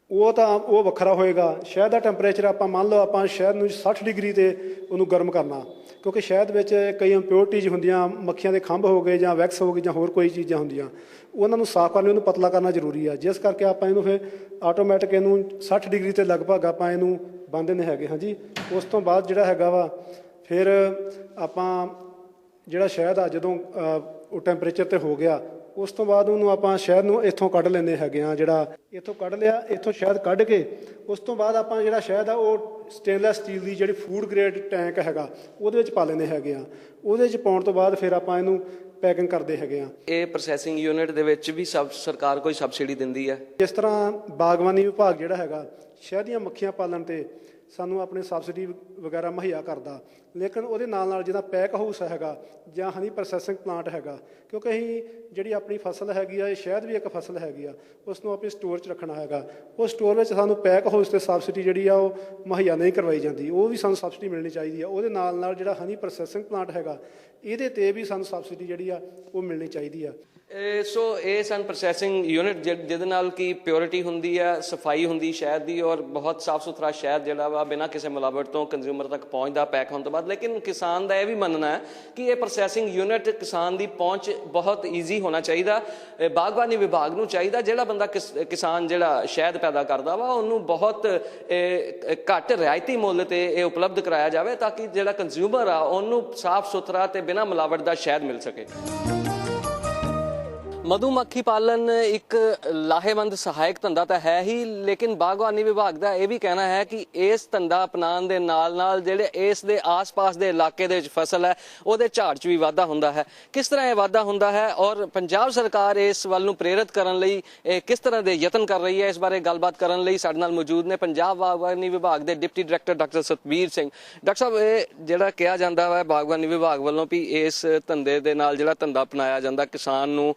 ਉਹ ਵੱਖਰਾ ਹੋਏਗਾ। ਸ਼ਹਿਦ ਦਾ ਟੈਂਪਰੇਚਰ ਆਪਾਂ ਮੰਨ ਲਓ ਆਪਾਂ ਸ਼ਹਿਦ ਨੂੰ 60 ਡਿਗਰੀ ਤੇ ਉਹਨੂੰ ਗਰਮ ਕਰਨਾ, ਕਿਉਂਕਿ ਸ਼ਹਿਦ ਵਿੱਚ ਕਈ ਇੰਪਿਓਰਟੀਜ਼ ਹੁੰਦੀਆਂ, ਮੱਖੀਆਂ ਦੇ ਖੰਭ ਹੋ ਗਏ ਜਾਂ ਵੈਕਸ ਹੋ ਗਈ ਜਾਂ ਹੋਰ ਕੋਈ ਚੀਜ਼ਾਂ ਹੁੰਦੀਆਂ, ਉਹਨਾਂ ਨੂੰ ਸਾਫ਼ ਕਰਨਾ, ਉਹਨੂੰ ਪਤਲਾ ਕਰਨਾ ਜ਼ਰੂਰੀ ਆ। ਜਿਸ ਕਰਕੇ ਆਪਾਂ ਇਹਨੂੰ ਫਿਰ ਆਟੋਮੈਟਿਕ ਇਹਨੂੰ 60 ਡਿਗਰੀ ਤੇ ਲਗਭਗ ਆਪਾਂ ਇਹਨੂੰ ਬੰਨ੍ਹ ਦਿੰਦੇ ਹੈਗੇ ਹਾਂ ਜੀ। ਉਸ ਤੋਂ ਬਾਅਦ ਜਿਹੜਾ ਹੈਗਾ ਵਾ ਫਿਰ ਆਪਾਂ ਜਿਹੜਾ ਸ਼ਹਿਦ ਆ ਜਦੋਂ ਉਹ ਟੈਂਪਰੇਚਰ ਤੇ ਹੋ ਗਿਆ, ਉਸ ਤੋਂ ਬਾਅਦ ਉਹਨੂੰ ਆਪਾਂ ਸ਼ਹਿਦ ਨੂੰ ਇੱਥੋਂ ਕੱਢ ਲੈਂਦੇ ਹੈਗੇ ਆ। ਜਿਹੜਾ ਇੱਥੋਂ ਕੱਢ ਲਿਆ, ਇੱਥੋਂ ਸ਼ਹਿਦ ਕੱਢ ਕੇ ਉਸ ਤੋਂ ਬਾਅਦ ਆਪਾਂ ਜਿਹੜਾ ਸ਼ਹਿਦ ਆ ਉਹ ਸਟੇਨਲੈਸ ਸਟੀਲ ਦੀ ਜਿਹੜੀ ਫੂਡ ਗ੍ਰੇਡ ਟੈਂਕ ਹੈਗਾ ਉਹਦੇ ਵਿੱਚ ਪਾ ਲੈਂਦੇ ਹੈਗੇ ਆ। ਉਹਦੇ ਵਿੱਚ ਪਾਉਣ ਤੋਂ ਬਾਅਦ ਫਿਰ ਆਪਾਂ ਇਹਨੂੰ ਪੈਕਿੰਗ ਕਰਦੇ ਹੈਗੇ ਆ। ਇਹ ਪ੍ਰੋਸੈਸਿੰਗ ਯੂਨਿਟ ਦੇ ਵਿੱਚ ਵੀ ਸਰਕਾਰ ਕੋਈ ਸਬਸਿਡੀ ਦਿੰਦੀ ਹੈ? ਜਿਸ ਤਰ੍ਹਾਂ ਬਾਗਬਾਨੀ ਵਿਭਾਗ ਜਿਹੜਾ ਹੈਗਾ ਸ਼ਹਿਦ ਦੀਆਂ ਮੱਖੀਆਂ ਪਾਲਣ ਤੇ ਸਾਨੂੰ ਆਪਣੇ ਸਬਸਿਡੀ ਵਗੈਰਾ ਮੁਹੱਈਆ ਕਰਦਾ, ਲੇਕਿਨ ਉਹਦੇ ਨਾਲ ਨਾਲ ਜਿਹਦਾ ਪੈਕ ਹਾਊਸ ਹੈਗਾ ਜਾਂ ਹਨੀ ਪ੍ਰੋਸੈਸਿੰਗ ਪਲਾਂਟ ਹੈਗਾ, ਕਿਉਂਕਿ ਅਸੀਂ ਜਿਹੜੀ ਆਪਣੀ ਫਸਲ ਹੈਗੀ ਆ, ਇਹ ਸ਼ਹਿਦ ਵੀ ਇੱਕ ਫਸਲ ਹੈਗੀ ਆ, ਉਸ ਨੂੰ ਆਪਣੇ ਸਟੋਰ 'ਚ ਰੱਖਣਾ ਹੈਗਾ। ਉਹ ਸਟੋਰ ਵਿੱਚ ਸਾਨੂੰ ਪੈਕ ਹਾਊਸ ਤੇ ਸਬਸਿਡੀ ਜਿਹੜੀ ਆ ਉਹ ਮੁਹੱਈਆ ਨਹੀਂ ਕਰਵਾਈ ਜਾਂਦੀ, ਉਹ ਵੀ ਸਾਨੂੰ ਸਬਸਿਡੀ ਮਿਲਣੀ ਚਾਹੀਦੀ ਆ। ਉਹਦੇ ਨਾਲ ਨਾਲ ਜਿਹੜਾ ਹਨੀ ਪ੍ਰੋਸੈਸਿੰਗ ਪਲਾਂਟ ਹੈਗਾ ਇਹਦੇ ਤੇ ਵੀ ਸਾਨੂੰ ਸਬਸਿਡੀ ਜਿਹੜੀ ਆ ਉਹ ਮਿਲਣੀ ਚਾਹੀਦੀ ਆ। ਸੋ ਇਹ ਸਨ ਪ੍ਰੋਸੈਸਿੰਗ ਯੂਨਿਟ ਜਿਹਦੇ ਨਾਲ ਕਿ ਪਿਓਰਿਟੀ ਹੁੰਦੀ ਹੈ, ਸਫਾਈ ਹੁੰਦੀ ਸ਼ਹਿਦ ਦੀ ਔਰ ਬਹੁਤ ਸਾਫ਼ ਸੁਥਰਾ ਸ਼ਹਿਦ ਜਿਹੜਾ ਵਾ ਬਿਨਾਂ ਕਿਸੇ ਮਿਲਾਵਟ ਤੋਂ ਕੰਜ਼ਿਊਮਰ ਤੱਕ ਪਹੁੰਚਦਾ ਪੈਕ ਹੋਣ ਤੋਂ ਬਾਅਦ। ਲੇਕਿਨ ਕਿਸਾਨ ਦਾ ਇਹ ਵੀ ਮੰਨਣਾ ਹੈ ਕਿ ਇਹ ਪ੍ਰੋਸੈਸਿੰਗ ਯੂਨਿਟ ਕਿਸਾਨ ਦੀ ਪਹੁੰਚ ਬਹੁਤ ਈਜ਼ੀ ਹੋਣਾ ਚਾਹੀਦਾ। ਬਾਗਬਾਨੀ ਵਿਭਾਗ ਨੂੰ ਚਾਹੀਦਾ ਜਿਹੜਾ ਬੰਦਾ ਕਿਸਾਨ ਜਿਹੜਾ ਸ਼ਹਿਦ ਪੈਦਾ ਕਰਦਾ ਵਾ ਉਹਨੂੰ ਬਹੁਤ ਘੱਟ ਰਿਆਇਤੀ ਮੁੱਲ ਤੇ ਇਹ ਉਪਲਬਧ ਕਰਾਇਆ ਜਾਵੇ ਤਾਂ ਕਿ ਜਿਹੜਾ ਕੰਜ਼ਿਊਮਰ ਆ ਉਹਨੂੰ ਸਾਫ਼ ਸੁਥਰਾ ਤੇ ਬਿਨਾਂ ਮਿਲਾਵਟ ਦਾ ਸ਼ਹਿਦ ਮਿਲ ਸਕੇ। ਮਧੂਮੱਖੀ ਪਾਲਣ ਇੱਕ ਲਾਹੇਵੰਦ ਸਹਾਇਕ ਧੰਦਾ ਤਾਂ ਹੈ ਹੀ, ਲੇਕਿਨ ਬਾਗਬਾਨੀ ਵਿਭਾਗ ਦਾ ਇਹ ਵੀ ਕਹਿਣਾ ਹੈ ਕਿ ਇਸ ਧੰਦਾ ਅਪਣਾਉਣ ਦੇ ਨਾਲ ਜਿਹੜੇ ਇਸ ਦੇ ਆਸ-ਪਾਸ ਦੇ ਇਲਾਕੇ ਦੇ ਵਿੱਚ ਫਸਲ ਹੈ ਉਹਦੇ ਝਾੜ 'ਚ ਵੀ ਵਾਧਾ ਹੁੰਦਾ ਹੈ। ਕਿਸ ਤਰ੍ਹਾਂ ਇਹ ਵਾਧਾ ਹੁੰਦਾ ਹੈ ਔਰ ਪੰਜਾਬ ਸਰਕਾਰ ਇਸ ਵੱਲ ਨੂੰ ਪ੍ਰੇਰਿਤ ਕਰਨ ਲਈ ਕਿਸ ਤਰ੍ਹਾਂ ਦੇ ਯਤਨ ਕਰ ਰਹੀ ਹੈ, ਇਸ ਬਾਰੇ ਗੱਲਬਾਤ ਕਰਨ ਲਈ ਸਾਡੇ ਨਾਲ ਮੌਜੂਦ ਨੇ ਪੰਜਾਬ ਬਾਗਬਾਨੀ ਵਿਭਾਗ ਦੇ deputy director doctor Satbir Singh. Doctor ਸਾਹਿਬ, ਇਹ ਜਿਹੜਾ ਕਿਹਾ ਜਾਂਦਾ ਹੈ ਬਾਗਬਾਨੀ ਵਿਭਾਗ ਵੱਲੋਂ ਵੀ ਇਸ ਧੰਦੇ ਦੇ ਨਾਲ ਜਿਹੜਾ ਧੰਦਾ ਅਪਣਾਇਆ ਜਾਂਦਾ ਕਿਸਾਨ ਨੂੰ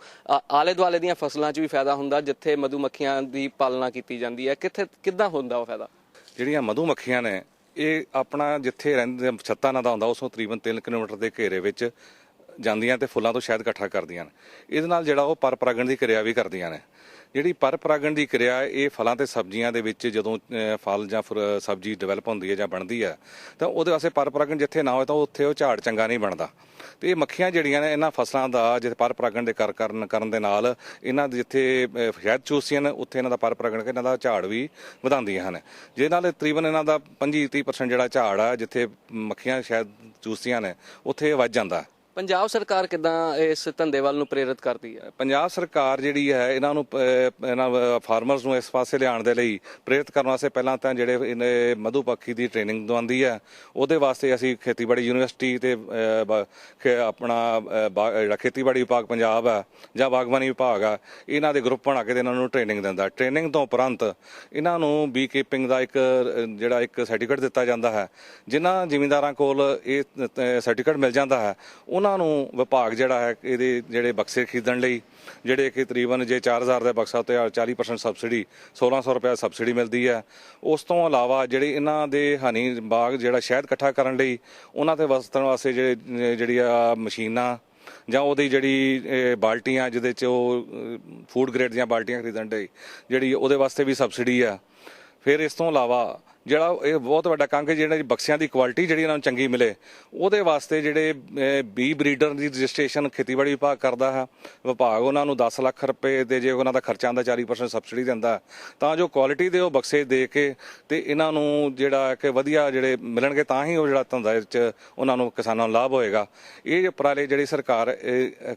ਆਲੇ ਦੁਆਲੇ ਦੀਆਂ ਫਸਲਾਂ 'ਚ ਵੀ ਫਾਇਦਾ ਹੁੰਦਾ, ਜਿੱਥੇ ਮਧੂਮੱਖੀਆਂ ਦੀ ਪਾਲਣਾ ਕੀਤੀ ਜਾਂਦੀ ਹੈ, ਕਿੱਦਾਂ ਹੁੰਦਾ ਉਹ ਫਾਇਦਾ? ਜਿਹੜੀਆਂ ਮਧੂਮੱਖੀਆਂ ਨੇ ਇਹ ਆਪਣਾ ਜਿੱਥੇ ਰਹਿੰਦੇ ਛੱਤਾਂ ਨਾਲ ਦਾ ਹੁੰਦਾ ਉਸ ਤੋਂ ਤਕਰੀਬਨ 3 ਕਿਲੋਮੀਟਰ ਦੇ ਘੇਰੇ ਵਿੱਚ ਜਾਂਦੀਆਂ ਤੇ ਫੁੱਲਾਂ ਤੋਂ ਸ਼ਹਿਦ ਇਕੱਠਾ ਕਰਦੀਆਂ ਨੇ। ਇਹਦੇ ਨਾਲ ਜਿਹੜਾ ਉਹ ਪਰ ਪਰਾਗਣ ਦੀ ਕਿਰਿਆ ਵੀ ਕਰਦੀਆਂ ਨੇ। ਜਿਹੜੀ ਪਰ ਪਰਾਗਣ ਦੀ ਕਿਰਿਆ ਇਹ ਫਲਾਂ ਤੇ ਸਬਜ਼ੀਆਂ ਦੇ ਵਿੱਚ ਜਦੋਂ ਫਲ ਜਾਂ ਫਿਰ ਸਬਜ਼ੀ ਡਿਵੈਲਪ ਹੁੰਦੀ ਹੈ ਜਾਂ ਬਣਦੀ ਹੈ ਤਾਂ ਉਹਦੇ ਵਾਸਤੇ ਪਰ ਪਰਾਗਣ ਜਿੱਥੇ ਨਾ ਹੋਏ ਤਾਂ ਉੱਥੇ ਉਹ ਝਾੜ ਚੰਗਾ ਨਹੀਂ ਬਣਦਾ। ਤੇ ਇਹ ਮੱਖੀਆਂ ਜਿਹੜੀਆਂ ਨੇ ਇਹਨਾਂ ਫਸਲਾਂ ਦਾ ਜਿੱਥੇ ਪਰ ਪਰਾਗਣ ਦੇ ਕਰਨ ਦੇ ਨਾਲ ਇਹਨਾਂ ਦੇ ਜਿੱਥੇ ਸ਼ਹਿਦ ਚੂਸਦੀਆਂ ਨੇ ਉੱਥੇ ਇਹਨਾਂ ਦਾ ਪਰ ਪਰਾਗਣ ਕੇ ਇਹਨਾਂ ਦਾ ਝਾੜ ਵੀ ਵਧਾਉਂਦੀਆਂ ਹਨ, ਜਿਹਦੇ ਨਾਲ ਤਕਰੀਬਨ ਇਹਨਾਂ ਦਾ 25-30% ਜਿਹੜਾ ਝਾੜ ਆ ਜਿੱਥੇ ਮੱਖੀਆਂ ਸ਼ਹਿਦ ਚੂਸਦੀਆਂ ਨੇ ਉੱਥੇ ਵੱਧ ਜਾਂਦਾ। ਪੰਜਾਬ ਸਰਕਾਰ ਕਿੱਦਾਂ ਇਸ ਧੰਦੇ ਵੱਲ ਨੂੰ ਪ੍ਰੇਰਿਤ ਕਰਦੀ ਹੈ? ਪੰਜਾਬ ਸਰਕਾਰ ਜਿਹੜੀ ਹੈ ਇਹਨਾਂ ਫਾਰਮਰਸ ਨੂੰ ਇਸ ਪਾਸੇ ਲਿਆਉਣ ਦੇ ਲਈ ਪ੍ਰੇਰਿਤ ਕਰਨ ਵਾਸਤੇ ਪਹਿਲਾਂ ਤਾਂ ਜਿਹੜੇ ਮਧੂਮੱਖੀ ਦੀ ਟ੍ਰੇਨਿੰਗ ਦਵਾਉਂਦੀ ਹੈ, ਉਹਦੇ ਵਾਸਤੇ ਅਸੀਂ ਖੇਤੀਬਾੜੀ ਯੂਨੀਵਰਸਿਟੀ ਤੇ ਆਪਣਾ ਜਿਹੜਾ ਖੇਤੀਬਾੜੀ ਵਿਭਾਗ ਪੰਜਾਬ ਹੈ ਜਾਂ ਬਾਗਬਾਨੀ ਵਿਭਾਗ ਆ ਇਹਨਾਂ ਦੇ ਗਰੁੱਪ ਬਣਾ ਕੇ ਇਹਨਾਂ ਨੂੰ ਟ੍ਰੇਨਿੰਗ ਦਿੰਦਾ। ਟ੍ਰੇਨਿੰਗ ਤੋਂ ਉਪਰੰਤ ਇਹਨਾਂ ਨੂੰ ਬੀ ਕੀਪਿੰਗ ਦਾ ਇੱਕ ਸਰਟੀਫਿਕੇਟ ਦਿੱਤਾ ਜਾਂਦਾ ਹੈ। ਜਿਨ੍ਹਾਂ ਜ਼ਿਮੀਂਦਾਰਾਂ ਕੋਲ ਇਹ ਸਰਟੀਫਿਕੇਟ ਮਿਲ ਜਾਂਦਾ ਹੈ ਉਹਨਾਂ ਨੂੰ ਵਿਭਾਗ ਜਿਹੜਾ ਹੈ ਇਹਦੇ ਜਿਹੜੇ ਬਕਸੇ ਖਰੀਦਣ ਲਈ ਜਿਹੜੇ ਕਿ ਤਕਰੀਬਨ ਜੇ 4000 ਦਾ ਬਕਸਾ ਤੇ 40% ਸਬਸਿਡੀ 1600 ਰੁਪਏ ਸਬਸਿਡੀ ਮਿਲਦੀ ਹੈ। ਉਸ ਤੋਂ ਇਲਾਵਾ ਜਿਹੜੇ ਇਹਨਾਂ ਦੇ ਹਨੀ ਬਾਗ ਜਿਹੜਾ ਸ਼ਹਿਦ ਇਕੱਠਾ ਕਰਨ ਲਈ ਉਹਨਾਂ ਤੇ ਵਰਤਣ ਵਾਸਤੇ ਜਿਹੜੀਆਂ ਮਸ਼ੀਨਾਂ ਜਾਂ ਉਹਦੀ ਜਿਹੜੀ ਬਾਲਟੀਆਂ ਜਿਹਦੇ 'ਚ ਉਹ ਫੂਡ ਗ੍ਰੇਡ ਦੀਆਂ ਬਾਲਟੀਆਂ ਖਰੀਦਣ ਲਈ ਜਿਹੜੀ ਉਹਦੇ ਵਾਸਤੇ ਵੀ ਸਬਸਿਡੀ ਆ। ਫਿਰ ਇਸ ਤੋਂ ਇਲਾਵਾ ਜਿਹੜਾ ਇਹ ਬਹੁਤ ਵੱਡਾ ਕੰਮ ਹੈ ਜਿਹੜਾ ਬਕਸਿਆਂ ਦੀ ਕੁਆਲਿਟੀ ਜਿਹੜੀ ਇਹਨਾਂ ਨੂੰ ਚੰਗੀ ਮਿਲੇ ਉਹਦੇ ਵਾਸਤੇ ਜਿਹੜੇ ਬੀ ਬਰੀਡਰ ਦੀ ਰਜਿਸਟ੍ਰੇਸ਼ਨ ਖੇਤੀਬਾੜੀ ਵਿਭਾਗ ਕਰਦਾ ਹੈ। ਵਿਭਾਗ ਉਹਨਾਂ ਨੂੰ 10 ਲੱਖ ਰੁਪਏ ਦੇ ਜੇ ਉਹਨਾਂ ਦਾ ਖਰਚਾ ਆਉਂਦਾ 40% ਸਬਸਿਡੀ ਦਿੰਦਾ ਤਾਂ ਜੋ ਕੁਆਲਿਟੀ ਦੇ ਉਹ ਬਕਸੇ ਦੇ ਕੇ ਤੇ ਇਹਨਾਂ ਨੂੰ ਜਿਹੜਾ ਕਿ ਵਧੀਆ ਜਿਹੜੇ ਮਿਲਣਗੇ ਤਾਂ ਹੀ ਉਹ ਜਿਹੜਾ ਧੰਦਾ ਵਿੱਚ ਉਹਨਾਂ ਨੂੰ ਕਿਸਾਨਾਂ ਨੂੰ ਲਾਭ ਹੋਏਗਾ। ਇਹ ਉਪਰਾਲੇ ਜਿਹੜੀ ਸਰਕਾਰ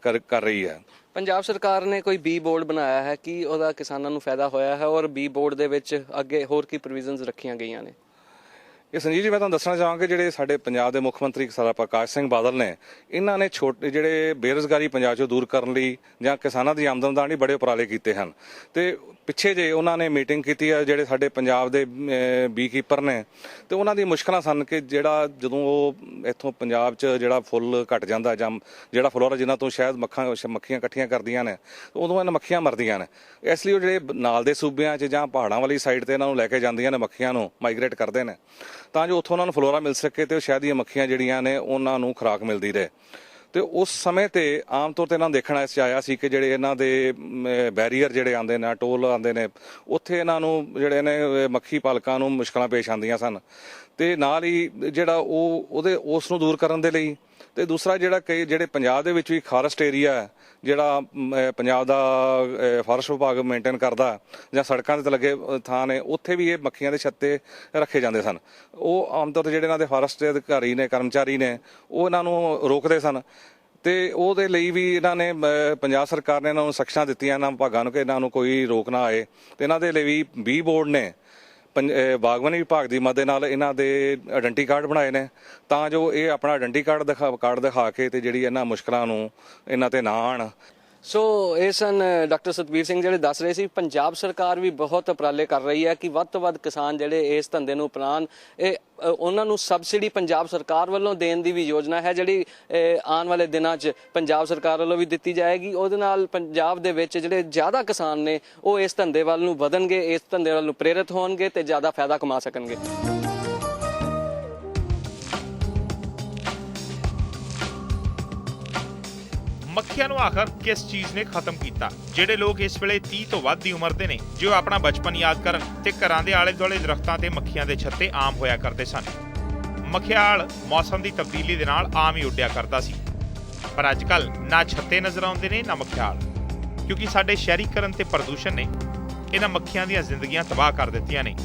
ਕਰ ਰਹੀ ਹੈ। ਪੰਜਾਬ ਸਰਕਾਰ ਨੇ ਕੋਈ ਬੀ ਬੋਰਡ ਬਣਾਇਆ ਹੈ ਕਿ ਉਹਦਾ ਕਿਸਾਨਾਂ ਨੂੰ ਫਾਇਦਾ ਹੋਇਆ ਹੈ ਔਰ ਬੀ ਬੋਰਡ ਦੇ ਵਿੱਚ ਅੱਗੇ ਹੋਰ ਕੀ ਪ੍ਰੋਵੀਜ਼ਨਸ ਰੱਖੀਆਂ ਗਈਆਂ ਨੇ? ਇਹ ਸੰਜੀਵ ਜੀ ਮੈਂ ਤੁਹਾਨੂੰ ਦੱਸਣਾ ਚਾਹਾਂਗਾ ਜਿਹੜੇ ਸਾਡੇ ਪੰਜਾਬ ਦੇ ਮੁੱਖ ਮੰਤਰੀ ਸਰਦਾਰ ਪ੍ਰਕਾਸ਼ ਸਿੰਘ ਬਾਦਲ ਨੇ ਇਹਨਾਂ ਨੇ ਛੋਟੇ ਜਿਹੜੇ ਬੇਰੁਜ਼ਗਾਰੀ ਪੰਜਾਬ 'ਚੋਂ ਦੂਰ ਕਰਨ ਲਈ ਜਾਂ ਕਿਸਾਨਾਂ ਦੀ ਆਮਦਨ ਵਧਾਉਣ ਲਈ ਬੜੇ ਉਪਰਾਲੇ ਕੀਤੇ ਹਨ। ਤੇ ਪਿੱਛੇ ਜੇ ਉਹਨਾਂ ਨੇ ਮੀਟਿੰਗ ਕੀਤੀ ਹੈ ਜਿਹੜੇ ਸਾਡੇ ਪੰਜਾਬ ਦੇ ਬੀ ਕੀਪਰ ਨੇ ਤੇ ਉਹਨਾਂ ਦੀ ਮੁਸ਼ਕਲਾਂ ਸਨ ਕਿ ਜਿਹੜਾ ਜਦੋਂ ਉਹ ਇੱਥੋਂ ਪੰਜਾਬ 'ਚ ਜਿਹੜਾ ਫੁੱਲ ਘਟ ਜਾਂਦਾ ਜਾਂ ਜਿਹੜਾ ਫਲੋਰਾ ਜਿਨ੍ਹਾਂ ਤੋਂ ਸ਼ਾਇਦ ਮੱਖੀਆਂ ਇਕੱਠੀਆਂ ਕਰਦੀਆਂ ਨੇ ਉਦੋਂ ਇਹਨਾਂ ਮੱਖੀਆਂ ਮਰਦੀਆਂ ਨੇ। ਇਸ ਲਈ ਉਹ ਜਿਹੜੇ ਨਾਲ ਦੇ ਸੂਬਿਆਂ 'ਚ ਜਾਂ ਪਹਾੜਾਂ ਵਾਲੀ ਸਾਈਡ ਤੇ ਇਹਨਾਂ ਨੂੰ ਲੈ ਕੇ ਜਾਂਦੀਆਂ ਨੇ ਮੱਖੀਆਂ ਨੂੰ ਮਾਈਗ੍ਰੇਟ ਕਰਦੇ ਨੇ ਤਾਂ ਜੋ ਉੱਥੋਂ ਉਹਨਾਂ ਨੂੰ ਫਲੋਰਾ ਮਿਲ ਸਕੇ ਤੇ ਸ਼ਾਇਦ ਦੀਆਂ ਮੱਖੀਆਂ ਜਿਹੜੀਆਂ ਨੇ ਉਹਨਾਂ ਨੂੰ ਖੁਰਾਕ ਮਿਲਦੀ ਰਹੇ। ਤੇ ਉਸ ਸਮੇਂ ਤੇ ਆਮ ਤੌਰ ਤੇ ਇਹਨਾਂ ਨੂੰ ਦੇਖਣਾ ਇਸ 'ਚ ਆਇਆ ਸੀ ਕਿ ਜਿਹੜੇ ਇਹਨਾਂ ਦੇ ਬੈਰੀਅਰ ਜਿਹੜੇ ਆਉਂਦੇ ਨੇ ਟੋਲ ਆਉਂਦੇ ਨੇ ਉੱਥੇ ਇਹਨਾਂ ਨੂੰ ਜਿਹੜੇ ਨੇ ਮੱਖੀ ਪਾਲਕਾਂ ਨੂੰ ਮੁਸ਼ਕਲਾਂ ਪੇਸ਼ ਆਉਂਦੀਆਂ ਸਨ ਤੇ ਨਾਲ ਹੀ ਜਿਹੜਾ ਉਸ ਨੂੰ ਦੂਰ ਕਰਨ ਦੇ ਲਈ ਤੇ ਦੂਸਰਾ ਜਿਹੜਾ ਕਈ ਜਿਹੜੇ ਪੰਜਾਬ ਦੇ ਵਿੱਚ ਵੀ ਫਾਰੈਸਟ ਏਰੀਆ ਹੈ ਜਿਹੜਾ ਪੰਜਾਬ ਦਾ ਫਾਰੈਸਟ ਵਿਭਾਗ ਮੇਨਟੇਨ ਕਰਦਾ ਜਾਂ ਸੜਕਾਂ ਦੇ ਲੱਗੇ ਥਾਂ ਨੇ ਉੱਥੇ ਵੀ ਇਹ ਮੱਖੀਆਂ ਦੇ ਛੱਤੇ ਰੱਖੇ ਜਾਂਦੇ ਸਨ। ਉਹ ਆਮ ਤੌਰ ਤੇ ਜਿਹੜੇ ਇਹਨਾਂ ਦੇ ਫਾਰੈਸਟ ਅਧਿਕਾਰੀ ਨੇ ਕਰਮਚਾਰੀ ਨੇ ਉਹ ਇਹਨਾਂ ਨੂੰ ਰੋਕਦੇ ਸਨ ਤੇ ਉਹਦੇ ਲਈ ਵੀ ਇਹਨਾਂ ਨੇ ਪੰਜਾਬ ਸਰਕਾਰ ਨੇ ਇਹਨਾਂ ਨੂੰ ਸਖਸ਼ਾਂ ਦਿੱਤੀਆਂ ਇਹਨਾਂ ਵਿਭਾਗਾਂ ਨੂੰ ਕਿ ਇਹਨਾਂ ਨੂੰ ਕੋਈ ਰੋਕ ਨਾ ਆਏ ਤੇ ਇਹਨਾਂ ਦੇ ਲਈ ਵੀ ਬੀ ਬੋਰਡ ਨੇ ਬਾਗਬਾਨੀ ਵਿਭਾਗ ਦੀ ਮਦਦ ਨਾਲ ਇਹਨਾਂ ਦੇ ਆਇਡੈਂਟੀ ਕਾਰਡ ਬਣਾਏ ਨੇ ਤਾਂ ਜੋ ਇਹ ਆਪਣਾ ਆਇਡੈਂਟੀ ਕਾਰਡ ਦਿਖਾ ਕੇ ਤੇ ਜਿਹੜੀ ਇਹਨਾਂ ਮੁਸ਼ਕਲਾਂ ਨੂੰ ਇਹਨਾਂ ਤੇ ਨਾ ਆਣ। ਸੋ ਇਹ ਸਨ ਡਾਕਟਰ ਸਤਬੀਰ ਸਿੰਘ ਜਿਹੜੇ ਦੱਸ ਰਹੇ ਸੀ ਪੰਜਾਬ ਸਰਕਾਰ ਵੀ ਬਹੁਤ ਉਪਰਾਲੇ ਕਰ ਰਹੀ ਹੈ ਕਿ ਵੱਧ ਤੋਂ ਵੱਧ ਕਿਸਾਨ ਜਿਹੜੇ ਇਸ ਧੰਦੇ ਨੂੰ ਅਪਣਾਉਣ। ਇਹ ਉਹਨਾਂ ਨੂੰ ਸਬਸਿਡੀ ਪੰਜਾਬ ਸਰਕਾਰ ਵੱਲੋਂ ਦੇਣ ਦੀ ਵੀ ਯੋਜਨਾ ਹੈ ਜਿਹੜੀ ਆਉਣ ਵਾਲੇ ਦਿਨਾਂ 'ਚ ਪੰਜਾਬ ਸਰਕਾਰ ਵੱਲੋਂ ਵੀ ਦਿੱਤੀ ਜਾਏਗੀ। ਉਹਦੇ ਨਾਲ ਪੰਜਾਬ ਦੇ ਵਿੱਚ ਜਿਹੜੇ ਜ਼ਿਆਦਾ ਕਿਸਾਨ ਨੇ ਉਹ ਇਸ ਧੰਦੇ ਵੱਲ ਨੂੰ ਵਧਣਗੇ, ਇਸ ਧੰਦੇ ਵੱਲ ਨੂੰ ਪ੍ਰੇਰਿਤ ਹੋਣਗੇ ਤੇ ਜ਼ਿਆਦਾ ਫਾਇਦਾ ਕਮਾ ਸਕਣਗੇ। ਮੱਖੀਆਂ ਨੂੰ ਆਖਰ ਕਿਸ ਚੀਜ਼ ਨੇ ਖਤਮ ਕੀਤਾ? ਜਿਹੜੇ ਲੋਕ ਇਸ ਵੇਲੇ 30 ਤੋਂ ਵੱਧ ਦੀ ਉਮਰ ਦੇ ਨੇ ਜੋ ਆਪਣਾ ਬਚਪਨ ਯਾਦ ਕਰਨ ਤੇ ਘਰਾਂ ਦੇ ਆਲੇ ਦੁਆਲੇ ਦਰਖਤਾਂ ਤੇ ਮੱਖੀਆਂ ਦੇ ਛੱਤੇ ਆਮ ਹੋਇਆ ਕਰਦੇ ਸਨ। ਮੱਖਿਆਲ ਮੌਸਮ ਦੀ ਤਬਦੀਲੀ ਦੇ ਨਾਲ ਆਮ ਹੀ ਉੱਡਿਆ ਕਰਦਾ ਸੀ ਪਰ ਅੱਜ ਕੱਲ ਨਾ ਛੱਤੇ ਨਜ਼ਰ ਆਉਂਦੇ ਨੇ ਨਾ ਮੱਖਿਆਲ ਕਿਉਂਕਿ ਸਾਡੇ ਸ਼ਹਿਰੀਕਰਨ ਤੇ ਪ੍ਰਦੂਸ਼ਣ ਨੇ ਇਹਨਾਂ ਮੱਖੀਆਂ ਦੀਆਂ ਜ਼ਿੰਦਗੀਆਂ ਤਬਾਹ ਕਰ ਦਿੱਤੀਆਂ ਨੇ।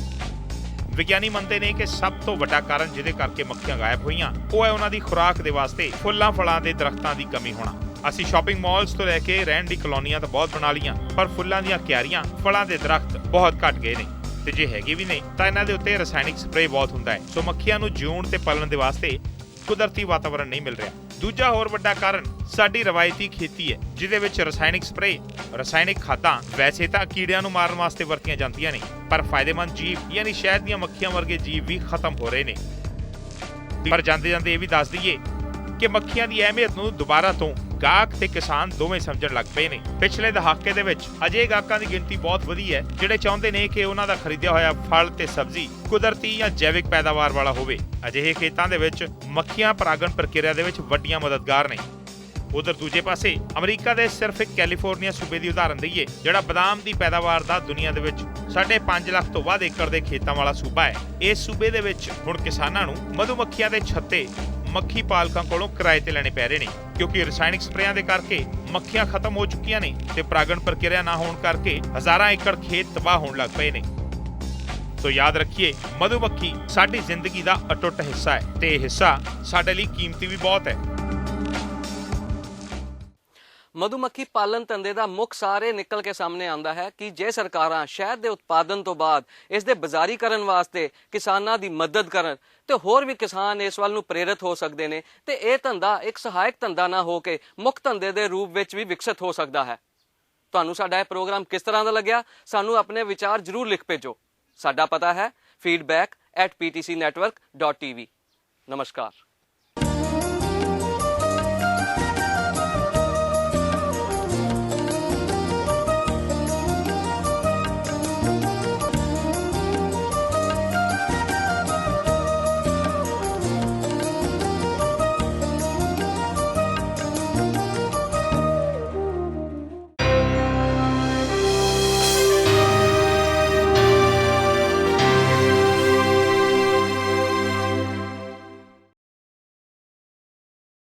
ਵਿਗਿਆਨੀ ਮੰਨਦੇ ਨੇ ਕਿ ਸਭ ਤੋਂ ਵੱਡਾ ਕਾਰਨ ਜਿਹਦੇ ਕਰਕੇ ਮੱਖੀਆਂ ਗਾਇਬ ਹੋਈਆਂ ਉਹ ਹੈ ਉਹਨਾਂ ਦੀ ਖੁਰਾਕ ਦੇ ਵਾਸਤੇ ਫੁੱਲਾਂ ਫਲਾਂ ਦੇ ਦਰਖਤਾਂ ਦੀ ਕਮੀ ਹੋਣਾ। ਅਸੀਂ ਸ਼ਾਪਿੰਗ ਮਾਲਸ ਤੋਂ ਲੈ ਕੇ ਰਹਿਣ ਦੀ ਕਲੋਨੀਆਂ ਤਾਂ ਬਹੁਤ ਬਣਾ ਲੀਆਂ, ਪਰ ਫੁੱਲਾਂ ਦੀਆਂ ਕਿਆਰੀਆਂ, ਫਲਾਂ ਦੇ ਦਰਖਤ ਬਹੁਤ ਘਟ ਗਏ ਨੇ ਤੇ ਜੇ ਹੈਗੇ ਵੀ ਨੇ ਤਾਂ ਇਹਨਾਂ ਦੇ ਉੱਤੇ ਰਸਾਇਣਿਕ ਸਪਰੇਅ ਬਹੁਤ ਹੁੰਦਾ ਹੈ। ਸੋ ਮੱਖੀਆਂ ਨੂੰ ਜਿਉਣ ਤੇ ਪਲਣ ਦੇ ਵਾਸਤੇ ਕੁਦਰਤੀ ਵਾਤਾਵਰਣ ਨਹੀਂ ਮਿਲ ਰਿਹਾ। ਦੂਜਾ ਹੋਰ ਵੱਡਾ ਕਾਰਨ ਸਾਡੀ ਰਵਾਇਤੀ ਖੇਤੀ ਹੈ, ਜਿਹਦੇ ਵਿੱਚ ਰਸਾਇਣਿਕ ਸਪਰੇਅ, ਰਸਾਇਣਿਕ ਖਾਦਾਂ ਵੈਸੇ ਤਾਂ ਕੀੜਿਆਂ ਨੂੰ ਮਾਰਨ ਵਾਸਤੇ ਵਰਤੀਆਂ ਜਾਂਦੀਆਂ ਨੇ, ਪਰ ਫਾਇਦੇਮੰਦ ਜੀਵ ਯਾਨੀ ਸ਼ਹਿਦ ਦੀਆਂ ਮੱਖੀਆਂ ਵਰਗੇ ਜੀਵ ਵੀ ਖਤਮ ਹੋ ਰਹੇ ਨੇ। ਪਰ ਜਾਂਦੇ ਜਾਂਦੇ ਇਹ ਵੀ ਦੱਸ ਦਈਏ ਕਿ ਮੱਖੀਆਂ ਦੀ ਅਹਿਮੀਅਤ ਨੂੰ ਦੁਬਾਰਾ ਤੋਂ ਗਾਹਕ ਤੇ ਕਿਸਾਨ ਦੋਵੇਂ ਸਮਝਣ ਲੱਗ ਪਏ ਨੇ। ਪਿਛਲੇ ਦਹਾਕੇ ਦੇ ਵਿੱਚ ਅਜੇ ਗਾਹਕਾਂ ਦੀ ਗਿਣਤੀ ਬਹੁਤ ਵਧੀ ਹੈ, ਜਿਹੜੇ ਚਾਹੁੰਦੇ ਨੇ ਕਿ ਉਹਨਾਂ ਦਾ ਖਰੀਦਿਆ ਹੋਇਆ ਫਲ ਤੇ ਸਬਜ਼ੀ ਕੁਦਰਤੀ ਜਾਂ ਜੈਵਿਕ ਪੈਦਾਵਾਰ ਵਾਲਾ ਹੋਵੇ। ਅਜਿਹੇ ਖੇਤਾਂ ਦੇ ਵਿੱਚ ਮੱਖੀਆਂ ਪਰਾਗਣ ਪ੍ਰਕਿਰਿਆ ਦੇ ਵਿੱਚ ਵੱਡੀਆਂ ਮਦਦਗਾਰ ਨੇ। ਉਧਰ ਦੂਜੇ ਪਾਸੇ ਅਮਰੀਕਾ ਦੇ ਸਿਰਫ ਇੱਕ ਕੈਲੀਫੋਰਨੀਆ ਸੂਬੇ ਦੀ ਉਦਾਹਰਨ ਦਈਏ, ਜਿਹੜਾ ਬਦਾਮ ਦੀ ਪੈਦਾਵਾਰ ਦਾ ਦੁਨੀਆ ਦੇ ਵਿੱਚ 5.5 ਲੱਖ ਤੋਂ ਵੱਧ ਏਕੜ ਦੇ ਖੇਤਾਂ ਵਾਲਾ ਸੂਬਾ ਹੈ। ਇਸ ਸੂਬੇ ਦੇ ਵਿੱਚ ਹੁਣ ਕਿਸਾਨਾਂ ਨੂੰ ਮਧੂਮੱਖੀਆਂ ਦੇ ਛੱਤੇ ਮੱਖੀ ਪਾਲਕਾਂ ਕੋਲੋਂ ਕਿਰਾਏ ਤੇ ਲੈਣੇ ਪੈ ਰਹੇ ਨੇ, ਕਿਉਂਕਿ ਰਸਾਇਣਿਕ ਸਪਰੇਆਂ ਦੇ ਕਰਕੇ ਮੱਖੀਆਂ ਖਤਮ ਹੋ ਚੁੱਕੀਆਂ ਨੇ ਤੇ ਪਰਾਗਣ ਪ੍ਰਕਿਰਿਆ ਨਾ ਹੋਣ ਕਰਕੇ ਹਜ਼ਾਰਾਂ ਏਕੜ ਖੇਤ ਤਬਾਹ ਹੋਣ ਲੱਗ ਪਏ ਨੇ। ਸੋ ਯਾਦ ਰੱਖੀਏ, ਮਧੂਮੱਖੀ ਸਾਡੀ ਜ਼ਿੰਦਗੀ ਦਾ ਅਟੁੱਟ ਹਿੱਸਾ ਹੈ ਤੇ ਇਹ ਹਿੱਸਾ ਸਾਡੇ ਲਈ ਕੀਮਤੀ ਵੀ ਬਹੁਤ ਹੈ। ਮਧੂਮੱਖੀ ਪਾਲਣ ਧੰਦੇ ਦਾ ਮੁੱਖ ਸਾਰੇ ਨਿਕਲ ਕੇ ਸਾਹਮਣੇ ਆਉਂਦਾ ਹੈ ਕਿ ਜੇ ਸਰਕਾਰਾਂ ਸ਼ਹਿਦ ਦੇ ਉਤਪਾਦਨ ਤੋਂ ਬਾਅਦ ਇਸ ਦੇ ਬਾਜ਼ਾਰੀਕਰਨ ਵਾਸਤੇ ਕਿਸਾਨਾਂ ਦੀ ਮਦਦ ਕਰਨ ਤੇ ਹੋਰ ਵੀ ਕਿਸਾਨ ਇਸ ਵੱਲ ਨੂੰ ਪ੍ਰੇਰਿਤ ਹੋ ਸਕਦੇ ਨੇ ਤੇ ਇਹ ਧੰਦਾ ਇੱਕ ਸਹਾਇਕ ਧੰਦਾ ਨਾ ਹੋ ਕੇ ਮੁੱਖ ਧੰਦੇ ਦੇ ਰੂਪ ਵਿੱਚ ਵੀ ਵਿਕਸਿਤ ਹੋ ਸਕਦਾ ਹੈ। ਤੁਹਾਨੂੰ ਸਾਡਾ ਇਹ ਪ੍ਰੋਗਰਾਮ ਕਿਸ ਤਰ੍ਹਾਂ ਦਾ ਲੱਗਿਆ? ਸਾਨੂੰ ਆਪਣੇ ਵਿਚਾਰ ਜ਼ਰੂਰ ਲਿਖ ਭੇਜੋ। ਸਾਡਾ ਪਤਾ ਹੈ feedback@ptcnetwork.tv। ਨਮਸਕਾਰ।